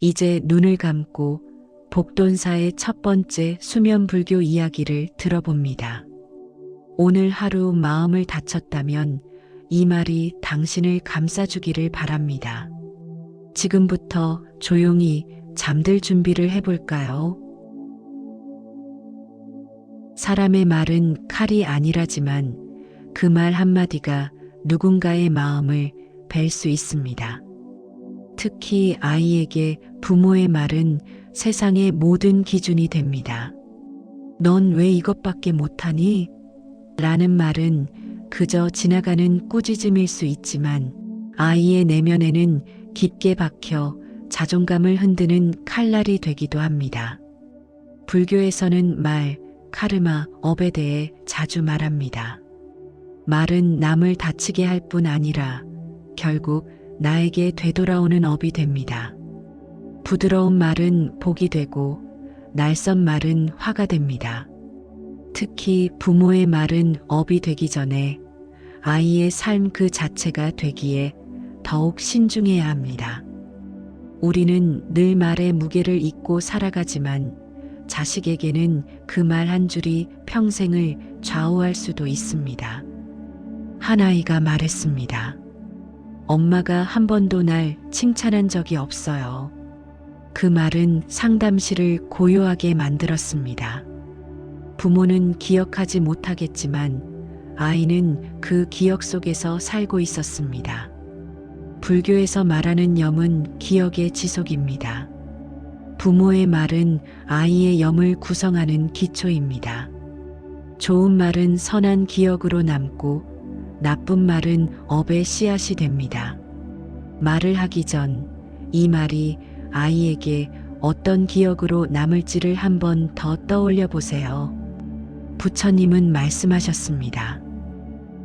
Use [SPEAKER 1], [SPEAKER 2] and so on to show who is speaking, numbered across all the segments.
[SPEAKER 1] 이제 눈을 감고 복돈사의 첫 번째 수면 불교 이야기를 들어봅니다. 오늘 하루 마음을 다쳤다면 이 말이 당신을 감싸주기를 바랍니다. 지금부터 조용히 잠들 준비를 해볼까요? 사람의 말은 칼이 아니라지만 그 말 한마디가 누군가의 마음을 벨 수 있습니다. 특히 아이에게 부모의 말은 세상의 모든 기준이 됩니다. 넌 왜 이것밖에 못하니? 라는 말은 그저 지나가는 꾸짖음일 수 있지만 아이의 내면에는 깊게 박혀 자존감을 흔드는 칼날이 되기도 합니다. 불교에서는 말, 카르마, 업에 대해 자주 말합니다. 말은 남을 다치게 할 뿐 아니라 결국 나에게 되돌아오는 업이 됩니다. 부드러운 말은 복이 되고 날선 말은 화가 됩니다. 특히 부모의 말은 업이 되기 전에 아이의 삶 그 자체가 되기에 더욱 신중해야 합니다. 우리는 늘 말의 무게를 잊고 살아가지만 자식에게는 그 말 한 줄이 평생을 좌우할 수도 있습니다. 한 아이가 말했습니다. 엄마가 한 번도 날 칭찬한 적이 없어요. 그 말은 상담실을 고요하게 만들었습니다. 부모는 기억하지 못하겠지만 아이는 그 기억 속에서 살고 있었습니다. 불교에서 말하는 염은 기억의 지속입니다. 부모의 말은 아이의 염을 구성하는 기초입니다. 좋은 말은 선한 기억으로 남고 나쁜 말은 업의 씨앗이 됩니다. 말을 하기 전 이 말이 아이에게 어떤 기억으로 남을지를 한번 더 떠올려 보세요. 부처님은 말씀하셨습니다.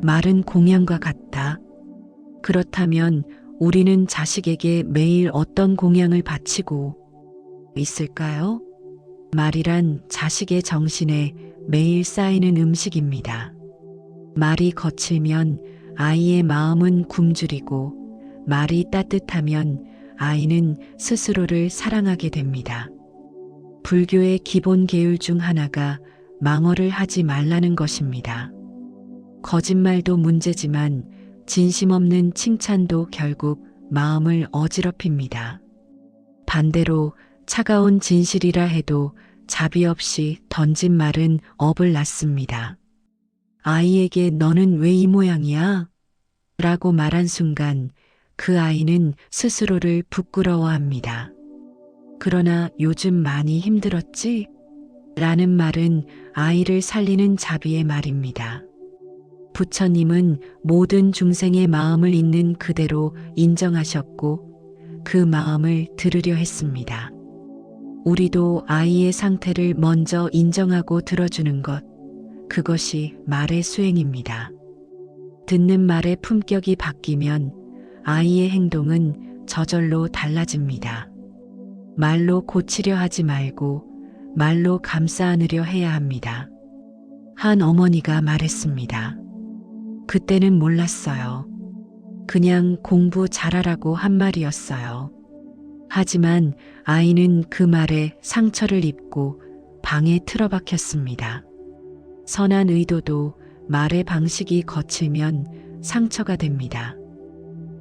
[SPEAKER 1] 말은 공양과 같다. 그렇다면 우리는 자식에게 매일 어떤 공양을 바치고 있을까요? 말이란 자식의 정신에 매일 쌓이는 음식입니다. 말이 거칠면 아이의 마음은 굶주리고 말이 따뜻하면 아이는 스스로를 사랑하게 됩니다. 불교의 기본 계율 중 하나가 망언을 하지 말라는 것입니다. 거짓말도 문제지만 진심 없는 칭찬도 결국 마음을 어지럽힙니다. 반대로 차가운 진실이라 해도 자비 없이 던진 말은 업을 낳습니다. 아이에게 너는 왜 이 모양이야? 라고 말한 순간 그 아이는 스스로를 부끄러워합니다. 그러나 요즘 많이 힘들었지? 라는 말은 아이를 살리는 자비의 말입니다. 부처님은 모든 중생의 마음을 있는 그대로 인정하셨고 그 마음을 들으려 했습니다. 우리도 아이의 상태를 먼저 인정하고 들어주는 것, 그것이 말의 수행입니다. 듣는 말의 품격이 바뀌면 아이의 행동은 저절로 달라집니다. 말로 고치려 하지 말고 말로 감싸 안으려 해야 합니다. 한 어머니가 말했습니다. 그때는 몰랐어요. 그냥 공부 잘하라고 한 말이었어요. 하지만 아이는 그 말에 상처를 입고 방에 틀어박혔습니다. 선한 의도도 말의 방식이 거칠면 상처가 됩니다.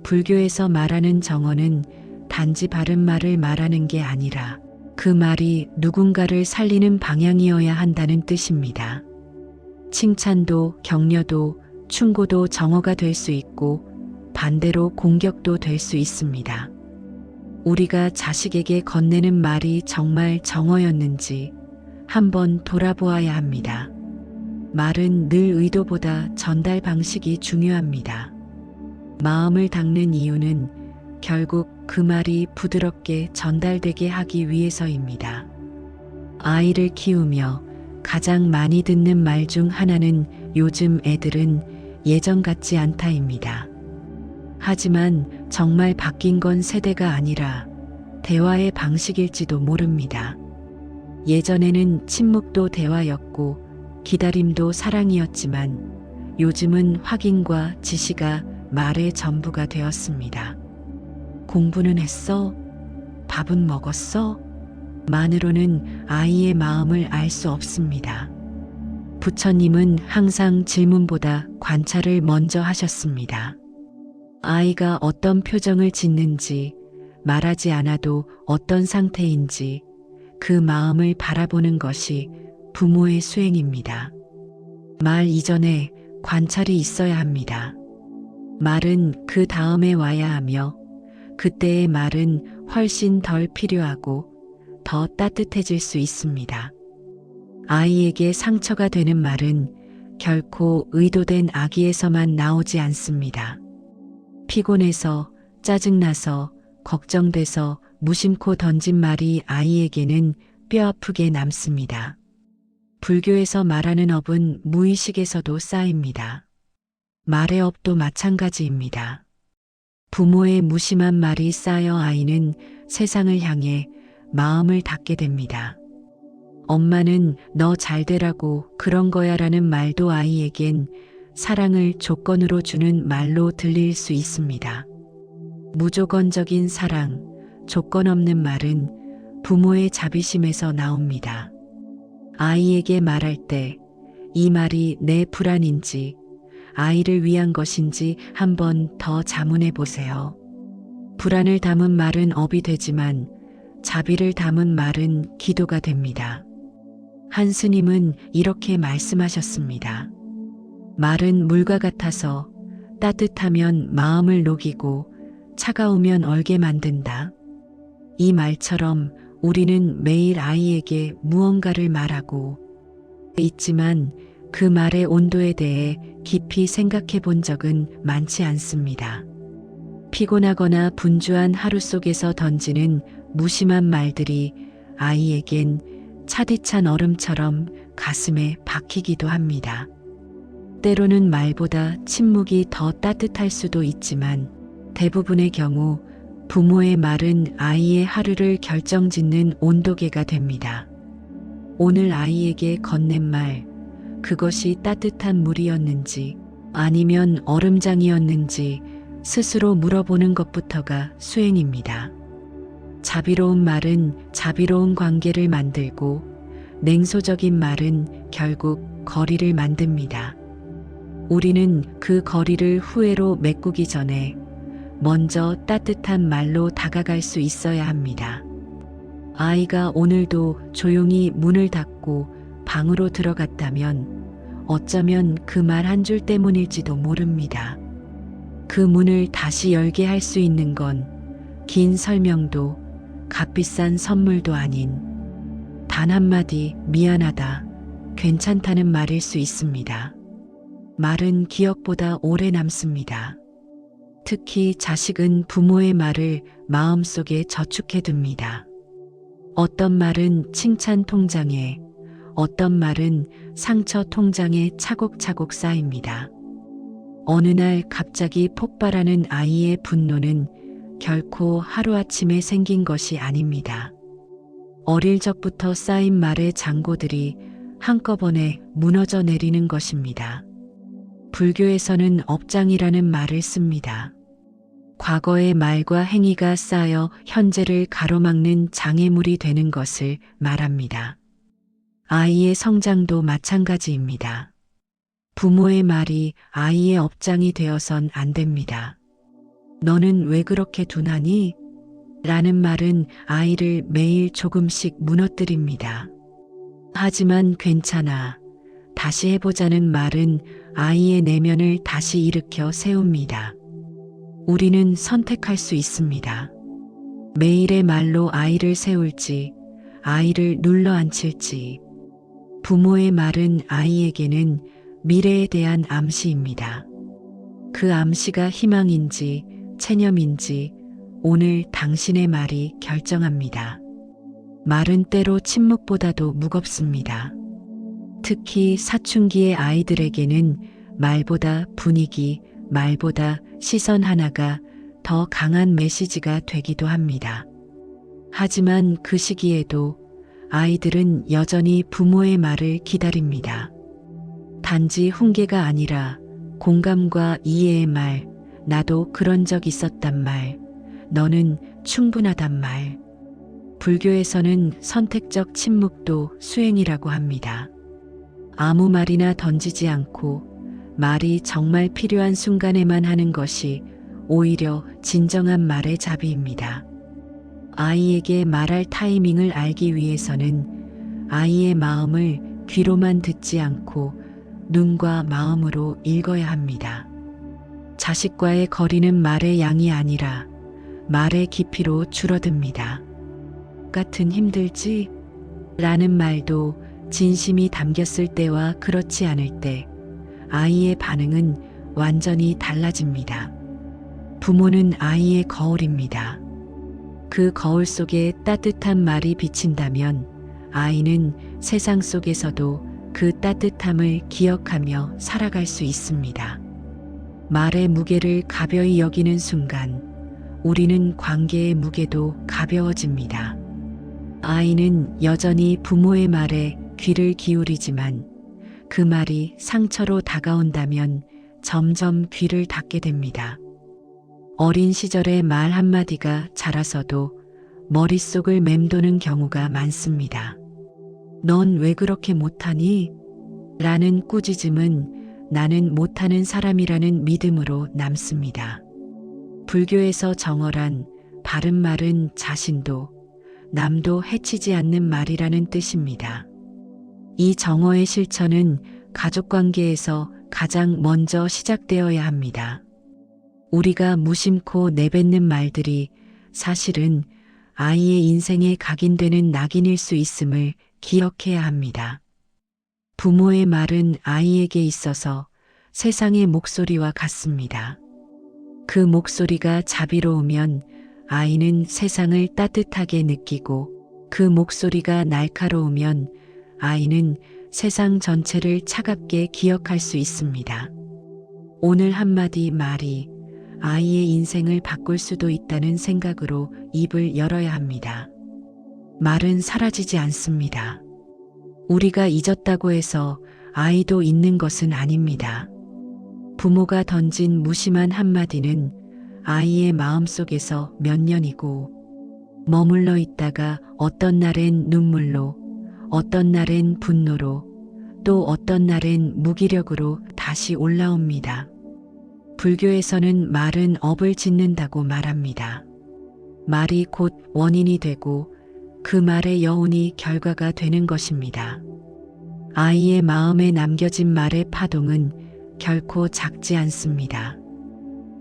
[SPEAKER 1] 불교에서 말하는 정언은 단지 바른 말을 말하는 게 아니라 그 말이 누군가를 살리는 방향이어야 한다는 뜻입니다. 칭찬도 격려도 충고도 정어가 될 수 있고 반대로 공격도 될 수 있습니다. 우리가 자식에게 건네는 말이 정말 정어였는지 한번 돌아보아야 합니다. 말은 늘 의도보다 전달 방식이 중요합니다. 마음을 닦는 이유는 결국 그 말이 부드럽게 전달되게 하기 위해서입니다. 아이를 키우며 가장 많이 듣는 말 중 하나는 요즘 애들은 예전 같지 않다입니다. 하지만 정말 바뀐 건 세대가 아니라 대화의 방식일지도 모릅니다. 예전에는 침묵도 대화였고 기다림도 사랑이었지만 요즘은 확인과 지시가 말의 전부가 되었습니다. 공부는 했어? 밥은 먹었어? 만으로는 아이의 마음을 알 수 없습니다. 부처님은 항상 질문보다 관찰을 먼저 하셨습니다. 아이가 어떤 표정을 짓는지, 말하지 않아도 어떤 상태인지 그 마음을 바라보는 것이 부모의 수행입니다. 말 이전에 관찰이 있어야 합니다. 말은 그 다음에 와야 하며 그때의 말은 훨씬 덜 필요하고 더 따뜻해질 수 있습니다. 아이에게 상처가 되는 말은 결코 의도된 악의에서만 나오지 않습니다. 피곤해서, 짜증나서, 걱정돼서 무심코 던진 말이 아이에게는 뼈아프게 남습니다. 불교에서 말하는 업은 무의식에서도 쌓입니다. 말의 업도 마찬가지입니다. 부모의 무심한 말이 쌓여 아이는 세상을 향해 마음을 닫게 됩니다. 엄마는 너 잘 되라고 그런 거야 라는 말도 아이에겐 사랑을 조건으로 주는 말로 들릴 수 있습니다. 무조건적인 사랑, 조건 없는 말은 부모의 자비심에서 나옵니다. 아이에게 말할 때 이 말이 내 불안인지 아이를 위한 것인지 한번 더 자문해 보세요. 불안을 담은 말은 업이 되지만 자비를 담은 말은 기도가 됩니다. 한 스님은 이렇게 말씀하셨습니다. 말은 물과 같아서 따뜻하면 마음을 녹이고 차가우면 얼게 만든다. 이 말처럼 우리는 매일 아이에게 무언가를 말하고 있지만 그 말의 온도에 대해 깊이 생각해 본 적은 많지 않습니다. 피곤하거나 분주한 하루 속에서 던지는 무심한 말들이 아이에겐 차디찬 얼음처럼 가슴에 박히기도 합니다. 때로는 말보다 침묵이 더 따뜻할 수도 있지만 대부분의 경우 부모의 말은 아이의 하루를 결정짓는 온도계가 됩니다. 오늘 아이에게 건넨 말, 그것이 따뜻한 물이었는지 아니면 얼음장이었는지 스스로 물어보는 것부터가 수행입니다. 자비로운 말은 자비로운 관계를 만들고 냉소적인 말은 결국 거리를 만듭니다. 우리는 그 거리를 후회로 메꾸기 전에 먼저 따뜻한 말로 다가갈 수 있어야 합니다. 아이가 오늘도 조용히 문을 닫고 방으로 들어갔다면 어쩌면 그 말 한 줄 때문일지도 모릅니다. 그 문을 다시 열게 할 수 있는 건 긴 설명도 값비싼 선물도 아닌 단 한마디 미안하다, 괜찮다는 말일 수 있습니다. 말은 기억보다 오래 남습니다. 특히 자식은 부모의 말을 마음속에 저축해 둡니다. 어떤 말은 칭찬 통장에, 어떤 말은 상처 통장에 차곡차곡 쌓입니다. 어느 날 갑자기 폭발하는 아이의 분노는 결코 하루아침에 생긴 것이 아닙니다. 어릴 적부터 쌓인 말의 잔고들이 한꺼번에 무너져 내리는 것입니다. 불교에서는 업장이라는 말을 씁니다. 과거의 말과 행위가 쌓여 현재를 가로막는 장애물이 되는 것을 말합니다. 아이의 성장도 마찬가지입니다. 부모의 말이 아이의 업장이 되어선 안 됩니다. 너는 왜 그렇게 둔하니? 라는 말은 아이를 매일 조금씩 무너뜨립니다. 하지만 괜찮아, 다시 해보자는 말은 아이의 내면을 다시 일으켜 세웁니다. 우리는 선택할 수 있습니다. 매일의 말로 아이를 세울지, 아이를 눌러앉힐지. 부모의 말은 아이에게는 미래에 대한 암시입니다. 그 암시가 희망인지 체념인지 오늘 당신의 말이 결정합니다. 말은 때로 침묵보다도 무겁습니다. 특히 사춘기의 아이들에게는 말보다 분위기, 말보다 시선 하나가 더 강한 메시지가 되기도 합니다. 하지만 그 시기에도 아이들은 여전히 부모의 말을 기다립니다. 단지 훈계가 아니라 공감과 이해의 말, 나도 그런 적 있었단 말, 너는 충분하단 말, 불교에서는 선택적 침묵도 수행이라고 합니다. 아무 말이나 던지지 않고 말이 정말 필요한 순간에만 하는 것이 오히려 진정한 말의 자비입니다. 아이에게 말할 타이밍을 알기 위해서는 아이의 마음을 귀로만 듣지 않고 눈과 마음으로 읽어야 합니다. 자식과의 거리는 말의 양이 아니라 말의 깊이로 줄어듭니다. 같은 힘들지? 라는 말도 진심이 담겼을 때와 그렇지 않을 때 아이의 반응은 완전히 달라집니다. 부모는 아이의 거울입니다. 그 거울 속에 따뜻한 말이 비친다면 아이는 세상 속에서도 그 따뜻함을 기억하며 살아갈 수 있습니다. 말의 무게를 가벼이 여기는 순간 우리는 관계의 무게도 가벼워집니다. 아이는 여전히 부모의 말에 귀를 기울이지만 그 말이 상처로 다가온다면 점점 귀를 닫게 됩니다. 어린 시절의 말 한마디가 자라서도 머릿속을 맴도는 경우가 많습니다. 넌 왜 그렇게 못하니? 라는 꾸짖음은 나는 못하는 사람이라는 믿음으로 남습니다. 불교에서 정어란 바른 말은 자신도 남도 해치지 않는 말이라는 뜻입니다. 이 정어의 실천은 가족관계에서 가장 먼저 시작되어야 합니다. 우리가 무심코 내뱉는 말들이 사실은 아이의 인생에 각인되는 낙인일 수 있음을 기억해야 합니다. 부모의 말은 아이에게 있어서 세상의 목소리와 같습니다. 그 목소리가 자비로우면 아이는 세상을 따뜻하게 느끼고 그 목소리가 날카로우면 아이는 세상 전체를 차갑게 기억할 수 있습니다. 오늘 한마디 말이 아이의 인생을 바꿀 수도 있다는 생각으로 입을 열어야 합니다. 말은 사라지지 않습니다. 우리가 잊었다고 해서 아이도 잊는 것은 아닙니다. 부모가 던진 무심한 한마디는 아이의 마음속에서 몇 년이고 머물러 있다가 어떤 날엔 눈물로, 어떤 날엔 분노로, 또 어떤 날엔 무기력으로 다시 올라옵니다. 불교에서는 말은 업을 짓는다고 말합니다. 말이 곧 원인이 되고 그 말의 여운이 결과가 되는 것입니다. 아이의 마음에 남겨진 말의 파동은 결코 작지 않습니다.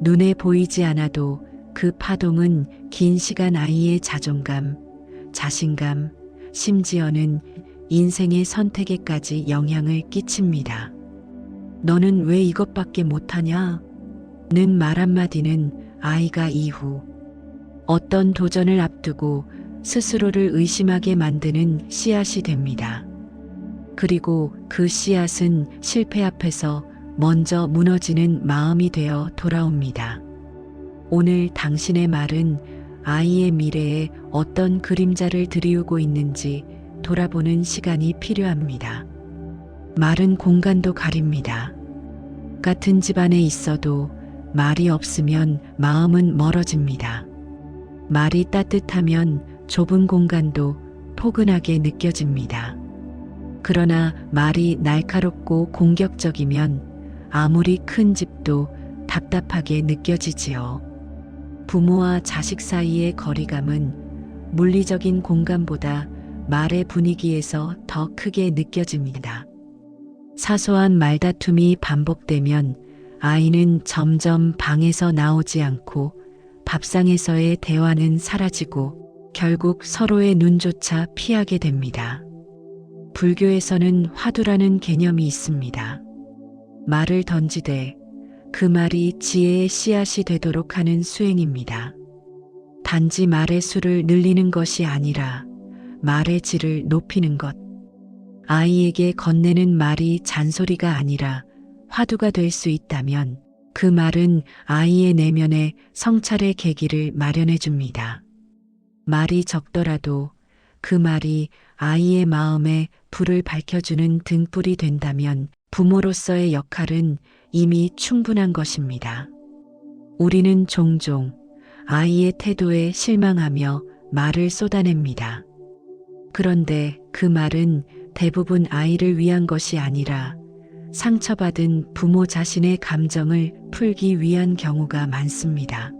[SPEAKER 1] 눈에 보이지 않아도 그 파동은 긴 시간 아이의 자존감, 자신감, 심지어는 인생의 선택에까지 영향을 끼칩니다. 너는 왜 이것밖에 못하냐? 는 말 한마디는 아이가 이후 어떤 도전을 앞두고 스스로를 의심하게 만드는 씨앗이 됩니다. 그리고 그 씨앗은 실패 앞에서 먼저 무너지는 마음이 되어 돌아옵니다. 오늘 당신의 말은 아이의 미래에 어떤 그림자를 드리우고 있는지 돌아보는 시간이 필요합니다. 말은 공간도 가립니다. 같은 집안에 있어도 말이 없으면 마음은 멀어집니다. 말이 따뜻하면 좁은 공간도 포근하게 느껴집니다. 그러나 말이 날카롭고 공격적이면 아무리 큰 집도 답답하게 느껴지지요. 부모와 자식 사이의 거리감은 물리적인 공간보다 말의 분위기에서 더 크게 느껴집니다. 사소한 말다툼이 반복되면 아이는 점점 방에서 나오지 않고 밥상에서의 대화는 사라지고 결국 서로의 눈조차 피하게 됩니다. 불교에서는 화두라는 개념이 있습니다. 말을 던지되 그 말이 지혜의 씨앗이 되도록 하는 수행입니다. 단지 말의 수를 늘리는 것이 아니라 말의 질을 높이는 것. 아이에게 건네는 말이 잔소리가 아니라 화두가 될 수 있다면 그 말은 아이의 내면에 성찰의 계기를 마련해 줍니다. 말이 적더라도 그 말이 아이의 마음에 불을 밝혀주는 등불이 된다면 부모로서의 역할은 이미 충분한 것입니다. 우리는 종종 아이의 태도에 실망하며 말을 쏟아냅니다. 그런데 그 말은 대부분 아이를 위한 것이 아니라 상처받은 부모 자신의 감정을 풀기 위한 경우가 많습니다.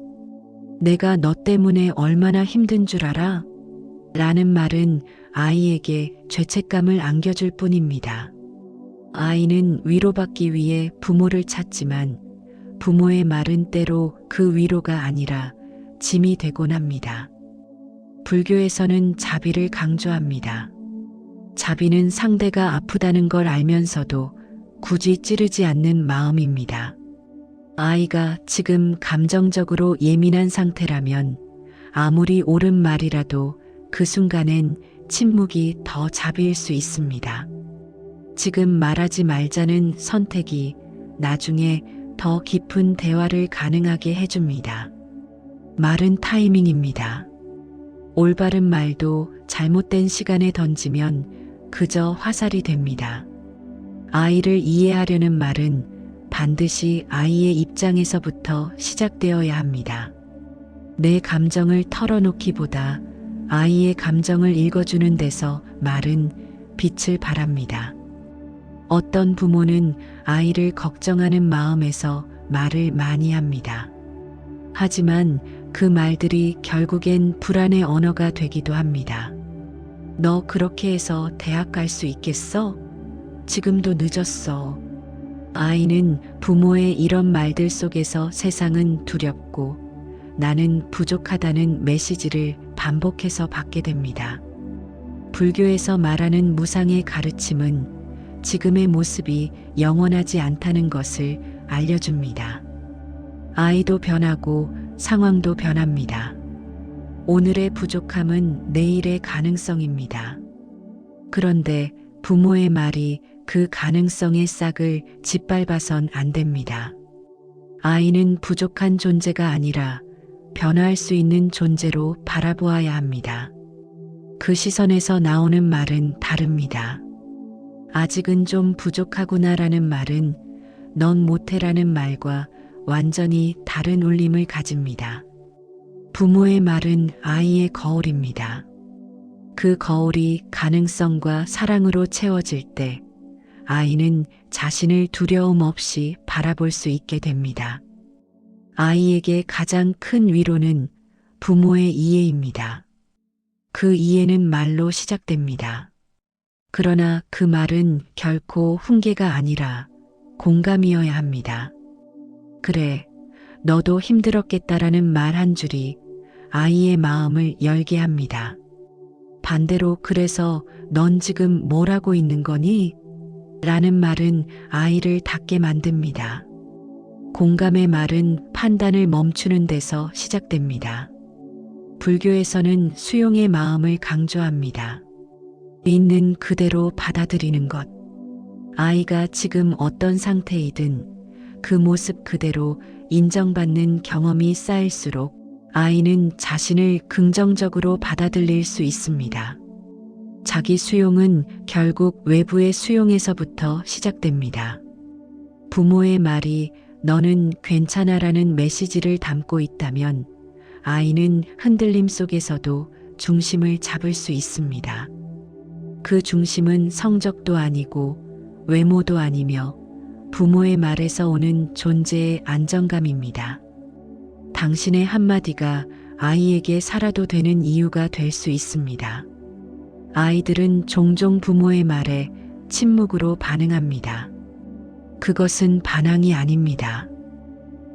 [SPEAKER 1] 내가 너 때문에 얼마나 힘든 줄 알아? 라는 말은 아이에게 죄책감을 안겨줄 뿐입니다. 아이는 위로받기 위해 부모를 찾지만 부모의 말은 때로 그 위로가 아니라 짐이 되곤 합니다. 불교에서는 자비를 강조합니다. 자비는 상대가 아프다는 걸 알면서도 굳이 찌르지 않는 마음입니다. 아이가 지금 감정적으로 예민한 상태라면 아무리 옳은 말이라도 그 순간엔 침묵이 더 자비일 수 있습니다. 지금 말하지 말자는 선택이 나중에 더 깊은 대화를 가능하게 해줍니다. 말은 타이밍입니다. 올바른 말도 잘못된 시간에 던지면 그저 화살이 됩니다. 아이를 이해하려는 말은 반드시 아이의 입장에서부터 시작되어야 합니다. 내 감정을 털어놓기보다 아이의 감정을 읽어주는 데서 말은 빛을 발합니다. 어떤 부모는 아이를 걱정하는 마음에서 말을 많이 합니다. 하지만 그 말들이 결국엔 불안의 언어가 되기도 합니다. 너 그렇게 해서 대학 갈 수 있겠어? 지금도 늦었어. 아이는 부모의 이런 말들 속에서 세상은 두렵고 나는 부족하다는 메시지를 반복해서 받게 됩니다. 불교에서 말하는 무상의 가르침은 지금의 모습이 영원하지 않다는 것을 알려줍니다. 아이도 변하고 상황도 변합니다. 오늘의 부족함은 내일의 가능성입니다. 그런데 부모의 말이 그 가능성의 싹을 짓밟아선 안 됩니다. 아이는 부족한 존재가 아니라 변화할 수 있는 존재로 바라보아야 합니다. 그 시선에서 나오는 말은 다릅니다. 아직은 좀 부족하구나라는 말은 넌 못해라는 말과 완전히 다른 울림을 가집니다. 부모의 말은 아이의 거울입니다. 그 거울이 가능성과 사랑으로 채워질 때 아이는 자신을 두려움 없이 바라볼 수 있게 됩니다. 아이에게 가장 큰 위로는 부모의 이해입니다. 그 이해는 말로 시작됩니다. 그러나 그 말은 결코 훈계가 아니라 공감이어야 합니다. 그래, 너도 힘들었겠다라는 말 한 줄이 아이의 마음을 열게 합니다. 반대로 그래서 넌 지금 뭘 하고 있는 거니? 라는 말은 아이를 닫게 만듭니다. 공감의 말은 판단을 멈추는 데서 시작됩니다. 불교에서는 수용의 마음을 강조합니다. 있는 그대로 받아들이는 것. 아이가 지금 어떤 상태이든 그 모습 그대로 인정받는 경험이 쌓일수록 아이는 자신을 긍정적으로 받아들일 수 있습니다. 자기 수용은 결국 외부의 수용에서부터 시작됩니다. 부모의 말이 너는 괜찮아라는 메시지를 담고 있다면 아이는 흔들림 속에서도 중심을 잡을 수 있습니다. 그 중심은 성적도 아니고 외모도 아니며 부모의 말에서 오는 존재의 안정감입니다. 당신의 한마디가 아이에게 살아도 되는 이유가 될 수 있습니다. 아이들은 종종 부모의 말에 침묵으로 반응합니다. 그것은 반항이 아닙니다.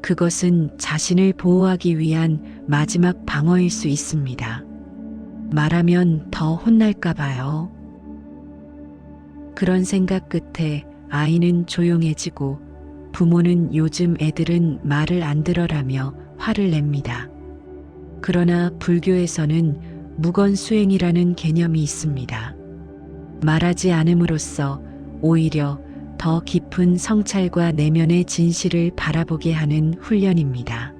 [SPEAKER 1] 그것은 자신을 보호하기 위한 마지막 방어일 수 있습니다. 말하면 더 혼날까 봐요. 그런 생각 끝에 아이는 조용해지고 부모는 요즘 애들은 말을 안 들어라며 화를 냅니다. 그러나 불교에서는 무건수행이라는 개념이 있습니다. 말하지 않음으로써 오히려 더 깊은 성찰과 내면의 진실을 바라보게 하는 훈련입니다.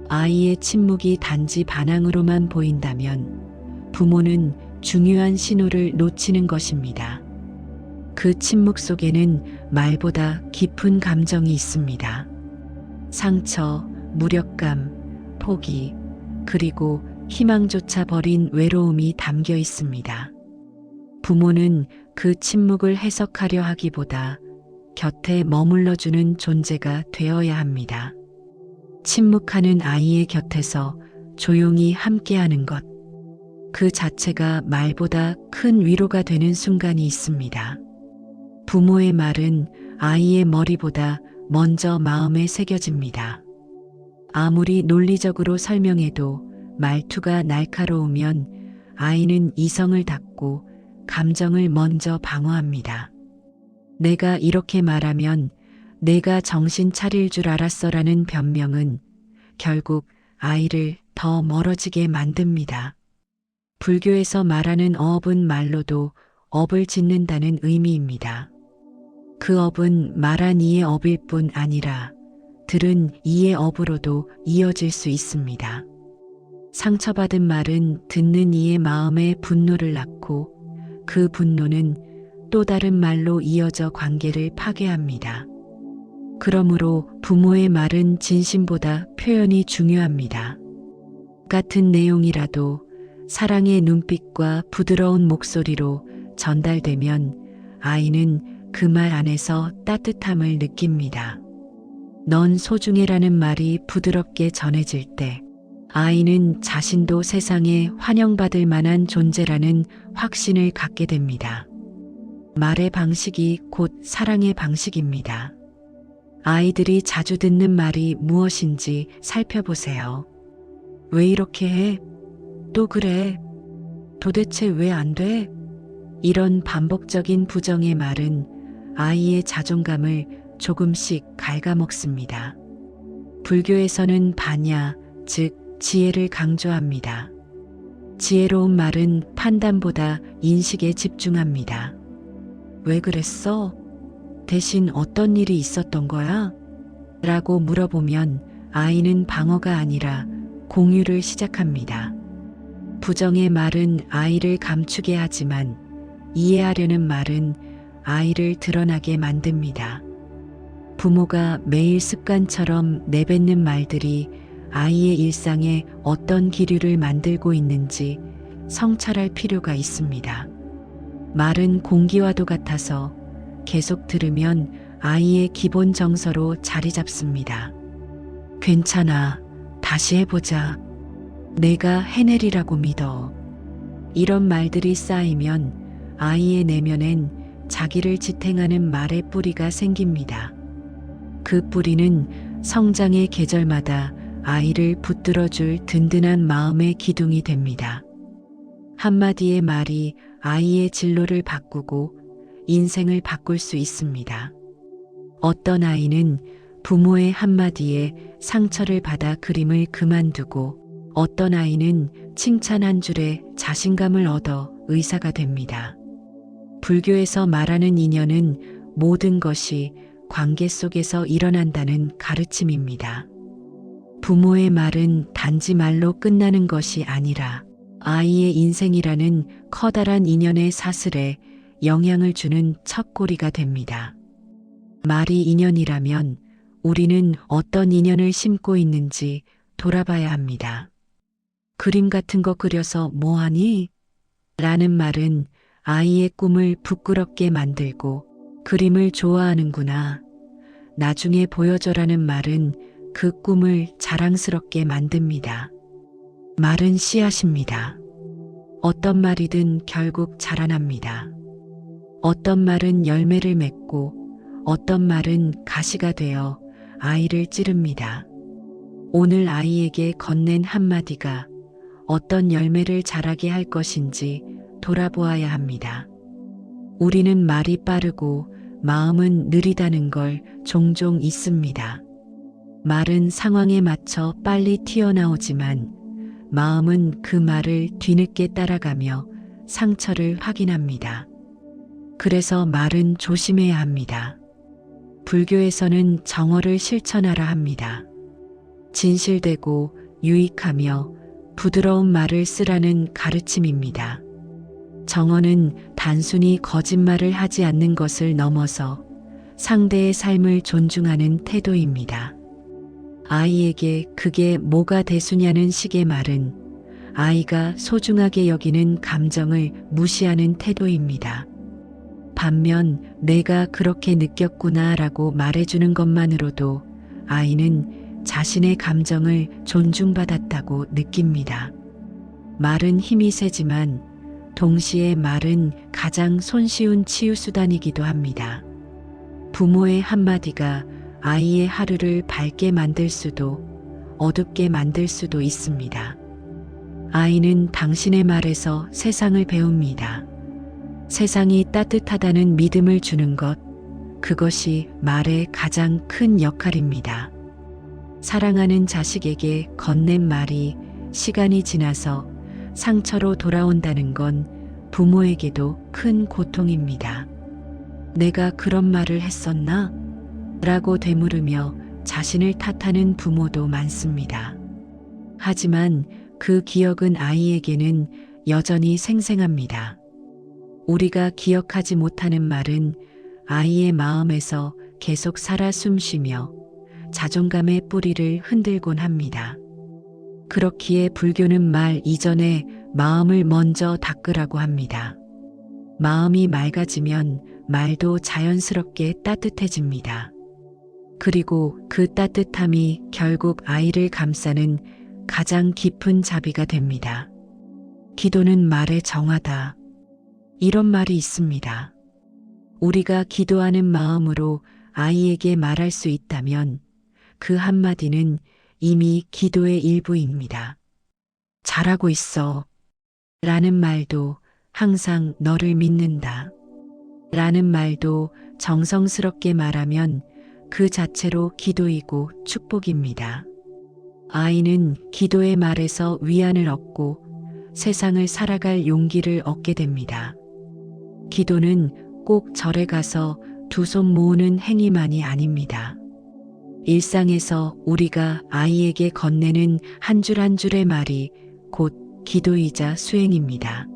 [SPEAKER 1] 아이의 침묵이 단지 반항으로만 보인다면 부모는 중요한 신호를 놓치는 것입니다. 그 침묵 속에는 말보다 깊은 감정이 있습니다. 상처, 무력감, 포기, 그리고 희망조차 버린 외로움이 담겨 있습니다. 부모는 그 침묵을 해석하려 하기보다 곁에 머물러주는 존재가 되어야 합니다. 침묵하는 아이의 곁에서 조용히 함께하는 것, 그 자체가 말보다 큰 위로가 되는 순간이 있습니다. 부모의 말은 아이의 머리보다 먼저 마음에 새겨집니다. 아무리 논리적으로 설명해도 말투가 날카로우면 아이는 이성을 닫고 감정을 먼저 방어합니다. 내가 이렇게 말하면 내가 정신 차릴 줄 알았어라는 변명은 결국 아이를 더 멀어지게 만듭니다. 불교에서 말하는 어업은 말로도 업을 짓는다는 의미입니다. 그 업은 말한 이의 업일 뿐 아니라 들은 이의 업으로도 이어질 수 있습니다. 상처받은 말은 듣는 이의 마음에 분노를 낳고 그 분노는 또 다른 말로 이어져 관계를 파괴합니다. 그러므로 부모의 말은 진심보다 표현이 중요합니다. 같은 내용이라도 사랑의 눈빛과 부드러운 목소리로 전달되면 아이는 그 말 안에서 따뜻함을 느낍니다. 넌 소중해라는 말이 부드럽게 전해질 때 아이는 자신도 세상에 환영받을 만한 존재라는 확신을 갖게 됩니다. 말의 방식이 곧 사랑의 방식입니다. 아이들이 자주 듣는 말이 무엇인지 살펴보세요. 왜 이렇게 해? 또 그래? 도대체 왜 안 돼? 이런 반복적인 부정의 말은 아이의 자존감을 조금씩 갉아먹습니다. 불교에서는 바냐, 즉 지혜를 강조합니다. 지혜로운 말은 판단보다 인식에 집중합니다. 왜 그랬어? 대신 어떤 일이 있었던 거야? 라고 물어보면 아이는 방어가 아니라 공유를 시작합니다. 부정의 말은 아이를 감추게 하지만 이해하려는 말은 아이를 드러나게 만듭니다. 부모가 매일 습관처럼 내뱉는 말들이 아이의 일상에 어떤 기류를 만들고 있는지 성찰할 필요가 있습니다. 말은 공기와도 같아서 계속 들으면 아이의 기본 정서로 자리 잡습니다. 괜찮아, 다시 해보자. 내가 해내리라고 믿어. 이런 말들이 쌓이면 아이의 내면엔 자기를 지탱하는 말의 뿌리가 생깁니다. 그 뿌리는 성장의 계절마다 아이를 붙들어줄 든든한 마음의 기둥이 됩니다. 한마디의 말이 아이의 진로를 바꾸고 인생을 바꿀 수 있습니다. 어떤 아이는 부모의 한마디에 상처를 받아 그림을 그만두고 어떤 아이는 칭찬 한 줄에 자신감을 얻어 의사가 됩니다. 불교에서 말하는 인연은 모든 것이 관계 속에서 일어난다는 가르침입니다. 부모의 말은 단지 말로 끝나는 것이 아니라 아이의 인생이라는 커다란 인연의 사슬에 영향을 주는 첫고리가 됩니다. 말이 인연이라면 우리는 어떤 인연을 심고 있는지 돌아봐야 합니다. 그림 같은 거 그려서 뭐하니? 라는 말은 아이의 꿈을 부끄럽게 만들고 그림을 좋아하는구나. 나중에 보여줘라는 말은 그 꿈을 자랑스럽게 만듭니다. 말은 씨앗입니다. 어떤 말이든 결국 자라납니다. 어떤 말은 열매를 맺고 어떤 말은 가시가 되어 아이를 찌릅니다. 오늘 아이에게 건넨 한마디가 어떤 열매를 자라게 할 것인지 돌아보아야 합니다. 우리는 말이 빠르고 마음은 느리다는 걸 종종 잊습니다. 말은 상황에 맞춰 빨리 튀어나오지만 마음은 그 말을 뒤늦게 따라가며 상처를 확인합니다. 그래서 말은 조심해야 합니다. 불교에서는 정어를 실천하라 합니다. 진실되고 유익하며 부드러운 말을 쓰라는 가르침입니다. 정어는 단순히 거짓말을 하지 않는 것을 넘어서 상대의 삶을 존중하는 태도입니다. 아이에게 그게 뭐가 대수냐는 식의 말은 아이가 소중하게 여기는 감정을 무시하는 태도입니다. 반면 내가 그렇게 느꼈구나라고 말해주는 것만으로도 아이는 자신의 감정을 존중받았다고 느낍니다. 말은 힘이 세지만 동시에 말은 가장 손쉬운 치유수단이기도 합니다. 부모의 한마디가 아이의 하루를 밝게 만들 수도 어둡게 만들 수도 있습니다. 아이는 당신의 말에서 세상을 배웁니다. 세상이 따뜻하다는 믿음을 주는 것, 그것이 말의 가장 큰 역할입니다. 사랑하는 자식에게 건넨 말이 시간이 지나서 상처로 돌아온다는 건 부모에게도 큰 고통입니다. 내가 그런 말을 했었나? 라고 되물으며 자신을 탓하는 부모도 많습니다. 하지만 그 기억은 아이에게는 여전히 생생합니다. 우리가 기억하지 못하는 말은 아이의 마음에서 계속 살아 숨쉬며 자존감의 뿌리를 흔들곤 합니다. 그렇기에 불교는 말 이전에 마음을 먼저 닦으라고 합니다. 마음이 맑아지면 말도 자연스럽게 따뜻해집니다. 그리고 그 따뜻함이 결국 아이를 감싸는 가장 깊은 자비가 됩니다. 기도는 말의 정화다. 이런 말이 있습니다. 우리가 기도하는 마음으로 아이에게 말할 수 있다면 그 한마디는 이미 기도의 일부입니다. 잘하고 있어. 라는 말도 항상 너를 믿는다. 라는 말도 정성스럽게 말하면 그 자체로 기도이고 축복입니다. 아이는 기도의 말에서 위안을 얻고 세상을 살아갈 용기를 얻게 됩니다. 기도는 꼭 절에 가서 두 손 모으는 행위만이 아닙니다. 일상에서 우리가 아이에게 건네는 한 줄 한 줄의 말이 곧 기도이자 수행입니다.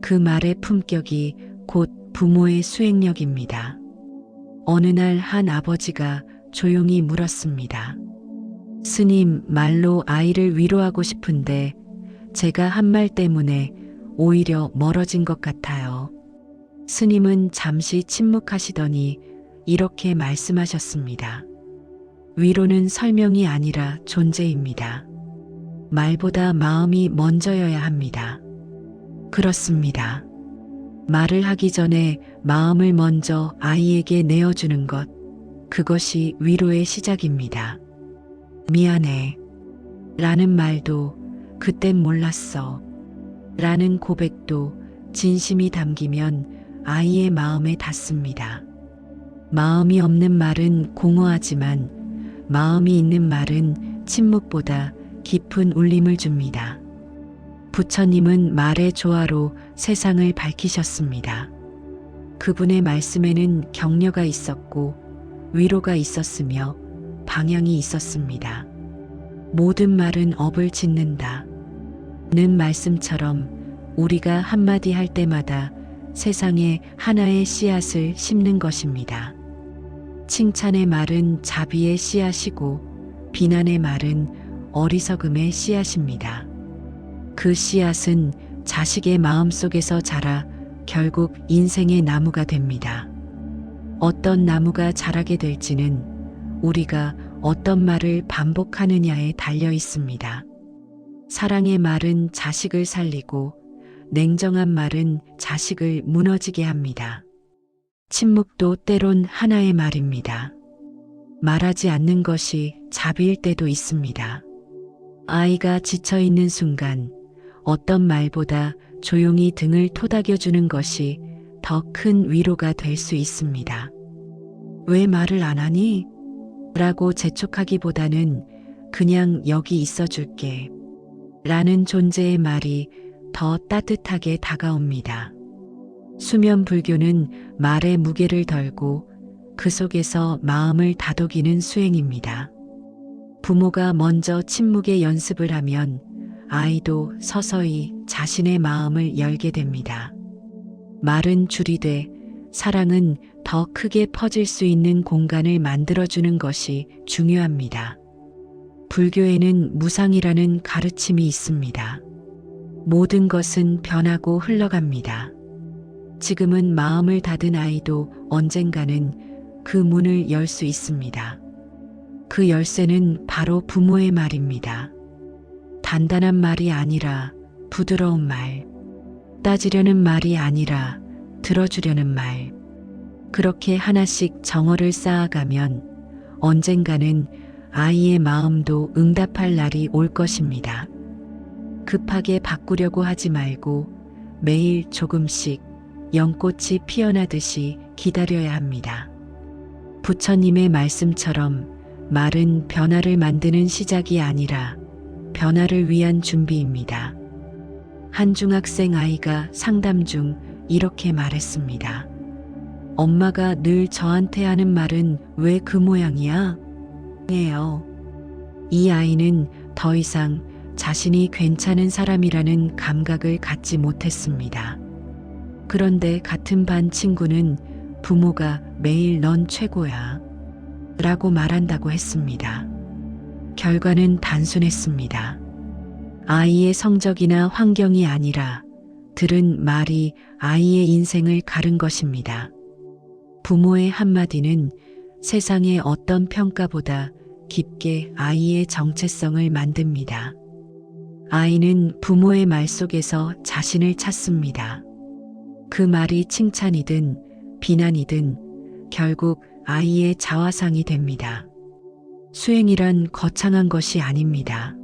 [SPEAKER 1] 그 말의 품격이 곧 부모의 수행력입니다. 어느 날 한 아버지가 조용히 물었습니다. 스님, 말로 아이를 위로하고 싶은데 제가 한 말 때문에 오히려 멀어진 것 같아요. 스님은 잠시 침묵하시더니 이렇게 말씀하셨습니다. 위로는 설명이 아니라 존재입니다. 말보다 마음이 먼저여야 합니다. 그렇습니다. 말을 하기 전에 마음을 먼저 아이에게 내어주는 것, 그것이 위로의 시작입니다. 미안해. 라는 말도 그땐 몰랐어. 라는 고백도 진심이 담기면 아이의 마음에 닿습니다. 마음이 없는 말은 공허하지만 마음이 있는 말은 침묵보다 깊은 울림을 줍니다. 부처님은 말의 조화로 세상을 밝히셨습니다. 그분의 말씀에는 격려가 있었고 위로가 있었으며 방향이 있었습니다. 모든 말은 업을 짓는다. 는 말씀처럼 우리가 한마디 할 때마다 세상에 하나의 씨앗을 심는 것입니다. 칭찬의 말은 자비의 씨앗이고 비난의 말은 어리석음의 씨앗입니다. 그 씨앗은 자식의 마음속에서 자라 결국 인생의 나무가 됩니다. 어떤 나무가 자라게 될지는 우리가 어떤 말을 반복하느냐에 달려 있습니다. 사랑의 말은 자식을 살리고 냉정한 말은 자식을 무너지게 합니다. 침묵도 때론 하나의 말입니다. 말하지 않는 것이 자비일 때도 있습니다. 아이가 지쳐있는 순간 어떤 말보다 조용히 등을 토닥여주는 것이 더 큰 위로가 될 수 있습니다. 왜 말을 안 하니? 라고 재촉하기보다는 그냥 여기 있어 줄게. 라는 존재의 말이 더 따뜻하게 다가옵니다. 수면 불교는 말의 무게를 덜고 그 속에서 마음을 다독이는 수행입니다. 부모가 먼저 침묵의 연습을 하면 아이도 서서히 자신의 마음을 열게 됩니다. 말은 줄이 돼 사랑은 더 크게 퍼질 수 있는 공간을 만들어주는 것이 중요합니다. 불교에는 무상이라는 가르침이 있습니다. 모든 것은 변하고 흘러갑니다. 지금은 마음을 닫은 아이도 언젠가는 그 문을 열 수 있습니다. 그 열쇠는 바로 부모의 말입니다. 단단한 말이 아니라 부드러운 말, 따지려는 말이 아니라 들어주려는 말. 그렇게 하나씩 정어를 쌓아가면 언젠가는 아이의 마음도 응답할 날이 올 것입니다. 급하게 바꾸려고 하지 말고 매일 조금씩 연꽃이 피어나듯이 기다려야 합니다. 부처님의 말씀처럼 말은 변화를 만드는 시작이 아니라 변화를 위한 준비입니다. 한 중학생 아이가 상담 중 이렇게 말했습니다. 엄마가 늘 저한테 하는 말은 왜 그 모양이야? 예요. 이 아이는 더 이상 자신이 괜찮은 사람이라는 감각을 갖지 못했습니다. 그런데 같은 반 친구는 부모가 매일 넌 최고야 라고 말한다고 했습니다. 결과는 단순했습니다. 아이의 성적이나 환경이 아니라 들은 말이 아이의 인생을 가른 것입니다. 부모의 한마디는 세상의 어떤 평가보다 깊게 아이의 정체성을 만듭니다. 아이는 부모의 말 속에서 자신을 찾습니다. 그 말이 칭찬이든 비난이든 결국 아이의 자화상이 됩니다. 수행이란 거창한 것이 아닙니다.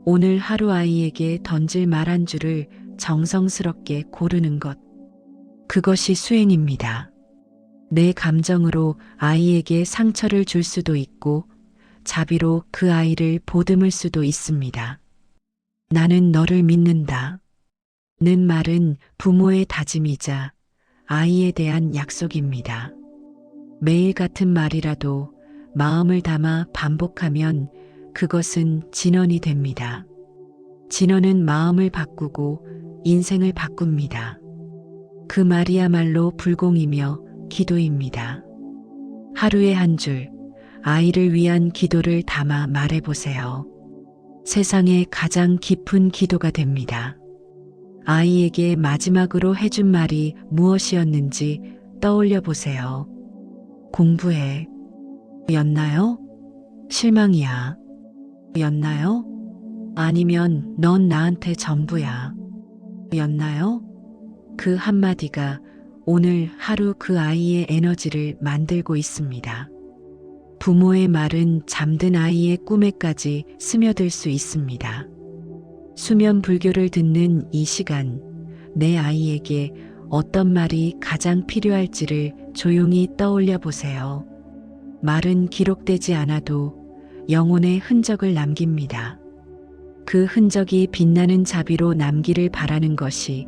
[SPEAKER 1] 오늘 하루 아이에게 던질 말 한 줄을 정성스럽게 고르는 것. 그것이 수행입니다. 내 감정으로 아이에게 상처를 줄 수도 있고 자비로 그 아이를 보듬을 수도 있습니다. 나는 너를 믿는다. 는 말은 부모의 다짐이자 아이에 대한 약속입니다. 매일 같은 말이라도 마음을 담아 반복하면 그것은 진언이 됩니다. 진언은 마음을 바꾸고 인생을 바꿉니다. 그 말이야말로 불공이며 기도입니다. 하루에 한 줄, 아이를 위한 기도를 담아 말해보세요. 세상에 가장 깊은 기도가 됩니다. 아이에게 마지막으로 해준 말이 무엇이었는지 떠올려 보세요. 공부해. 였나요? 실망이야. 였나요? 아니면 넌 나한테 전부야. 였나요? 그 한마디가 오늘 하루 그 아이의 에너지를 만들고 있습니다. 부모의 말은 잠든 아이의 꿈에까지 스며들 수 있습니다. 수면 불교를 듣는 이 시간, 내 아이에게 어떤 말이 가장 필요할지를 조용히 떠올려 보세요. 말은 기록되지 않아도 영혼의 흔적을 남깁니다. 그 흔적이 빛나는 자비로 남기를 바라는 것이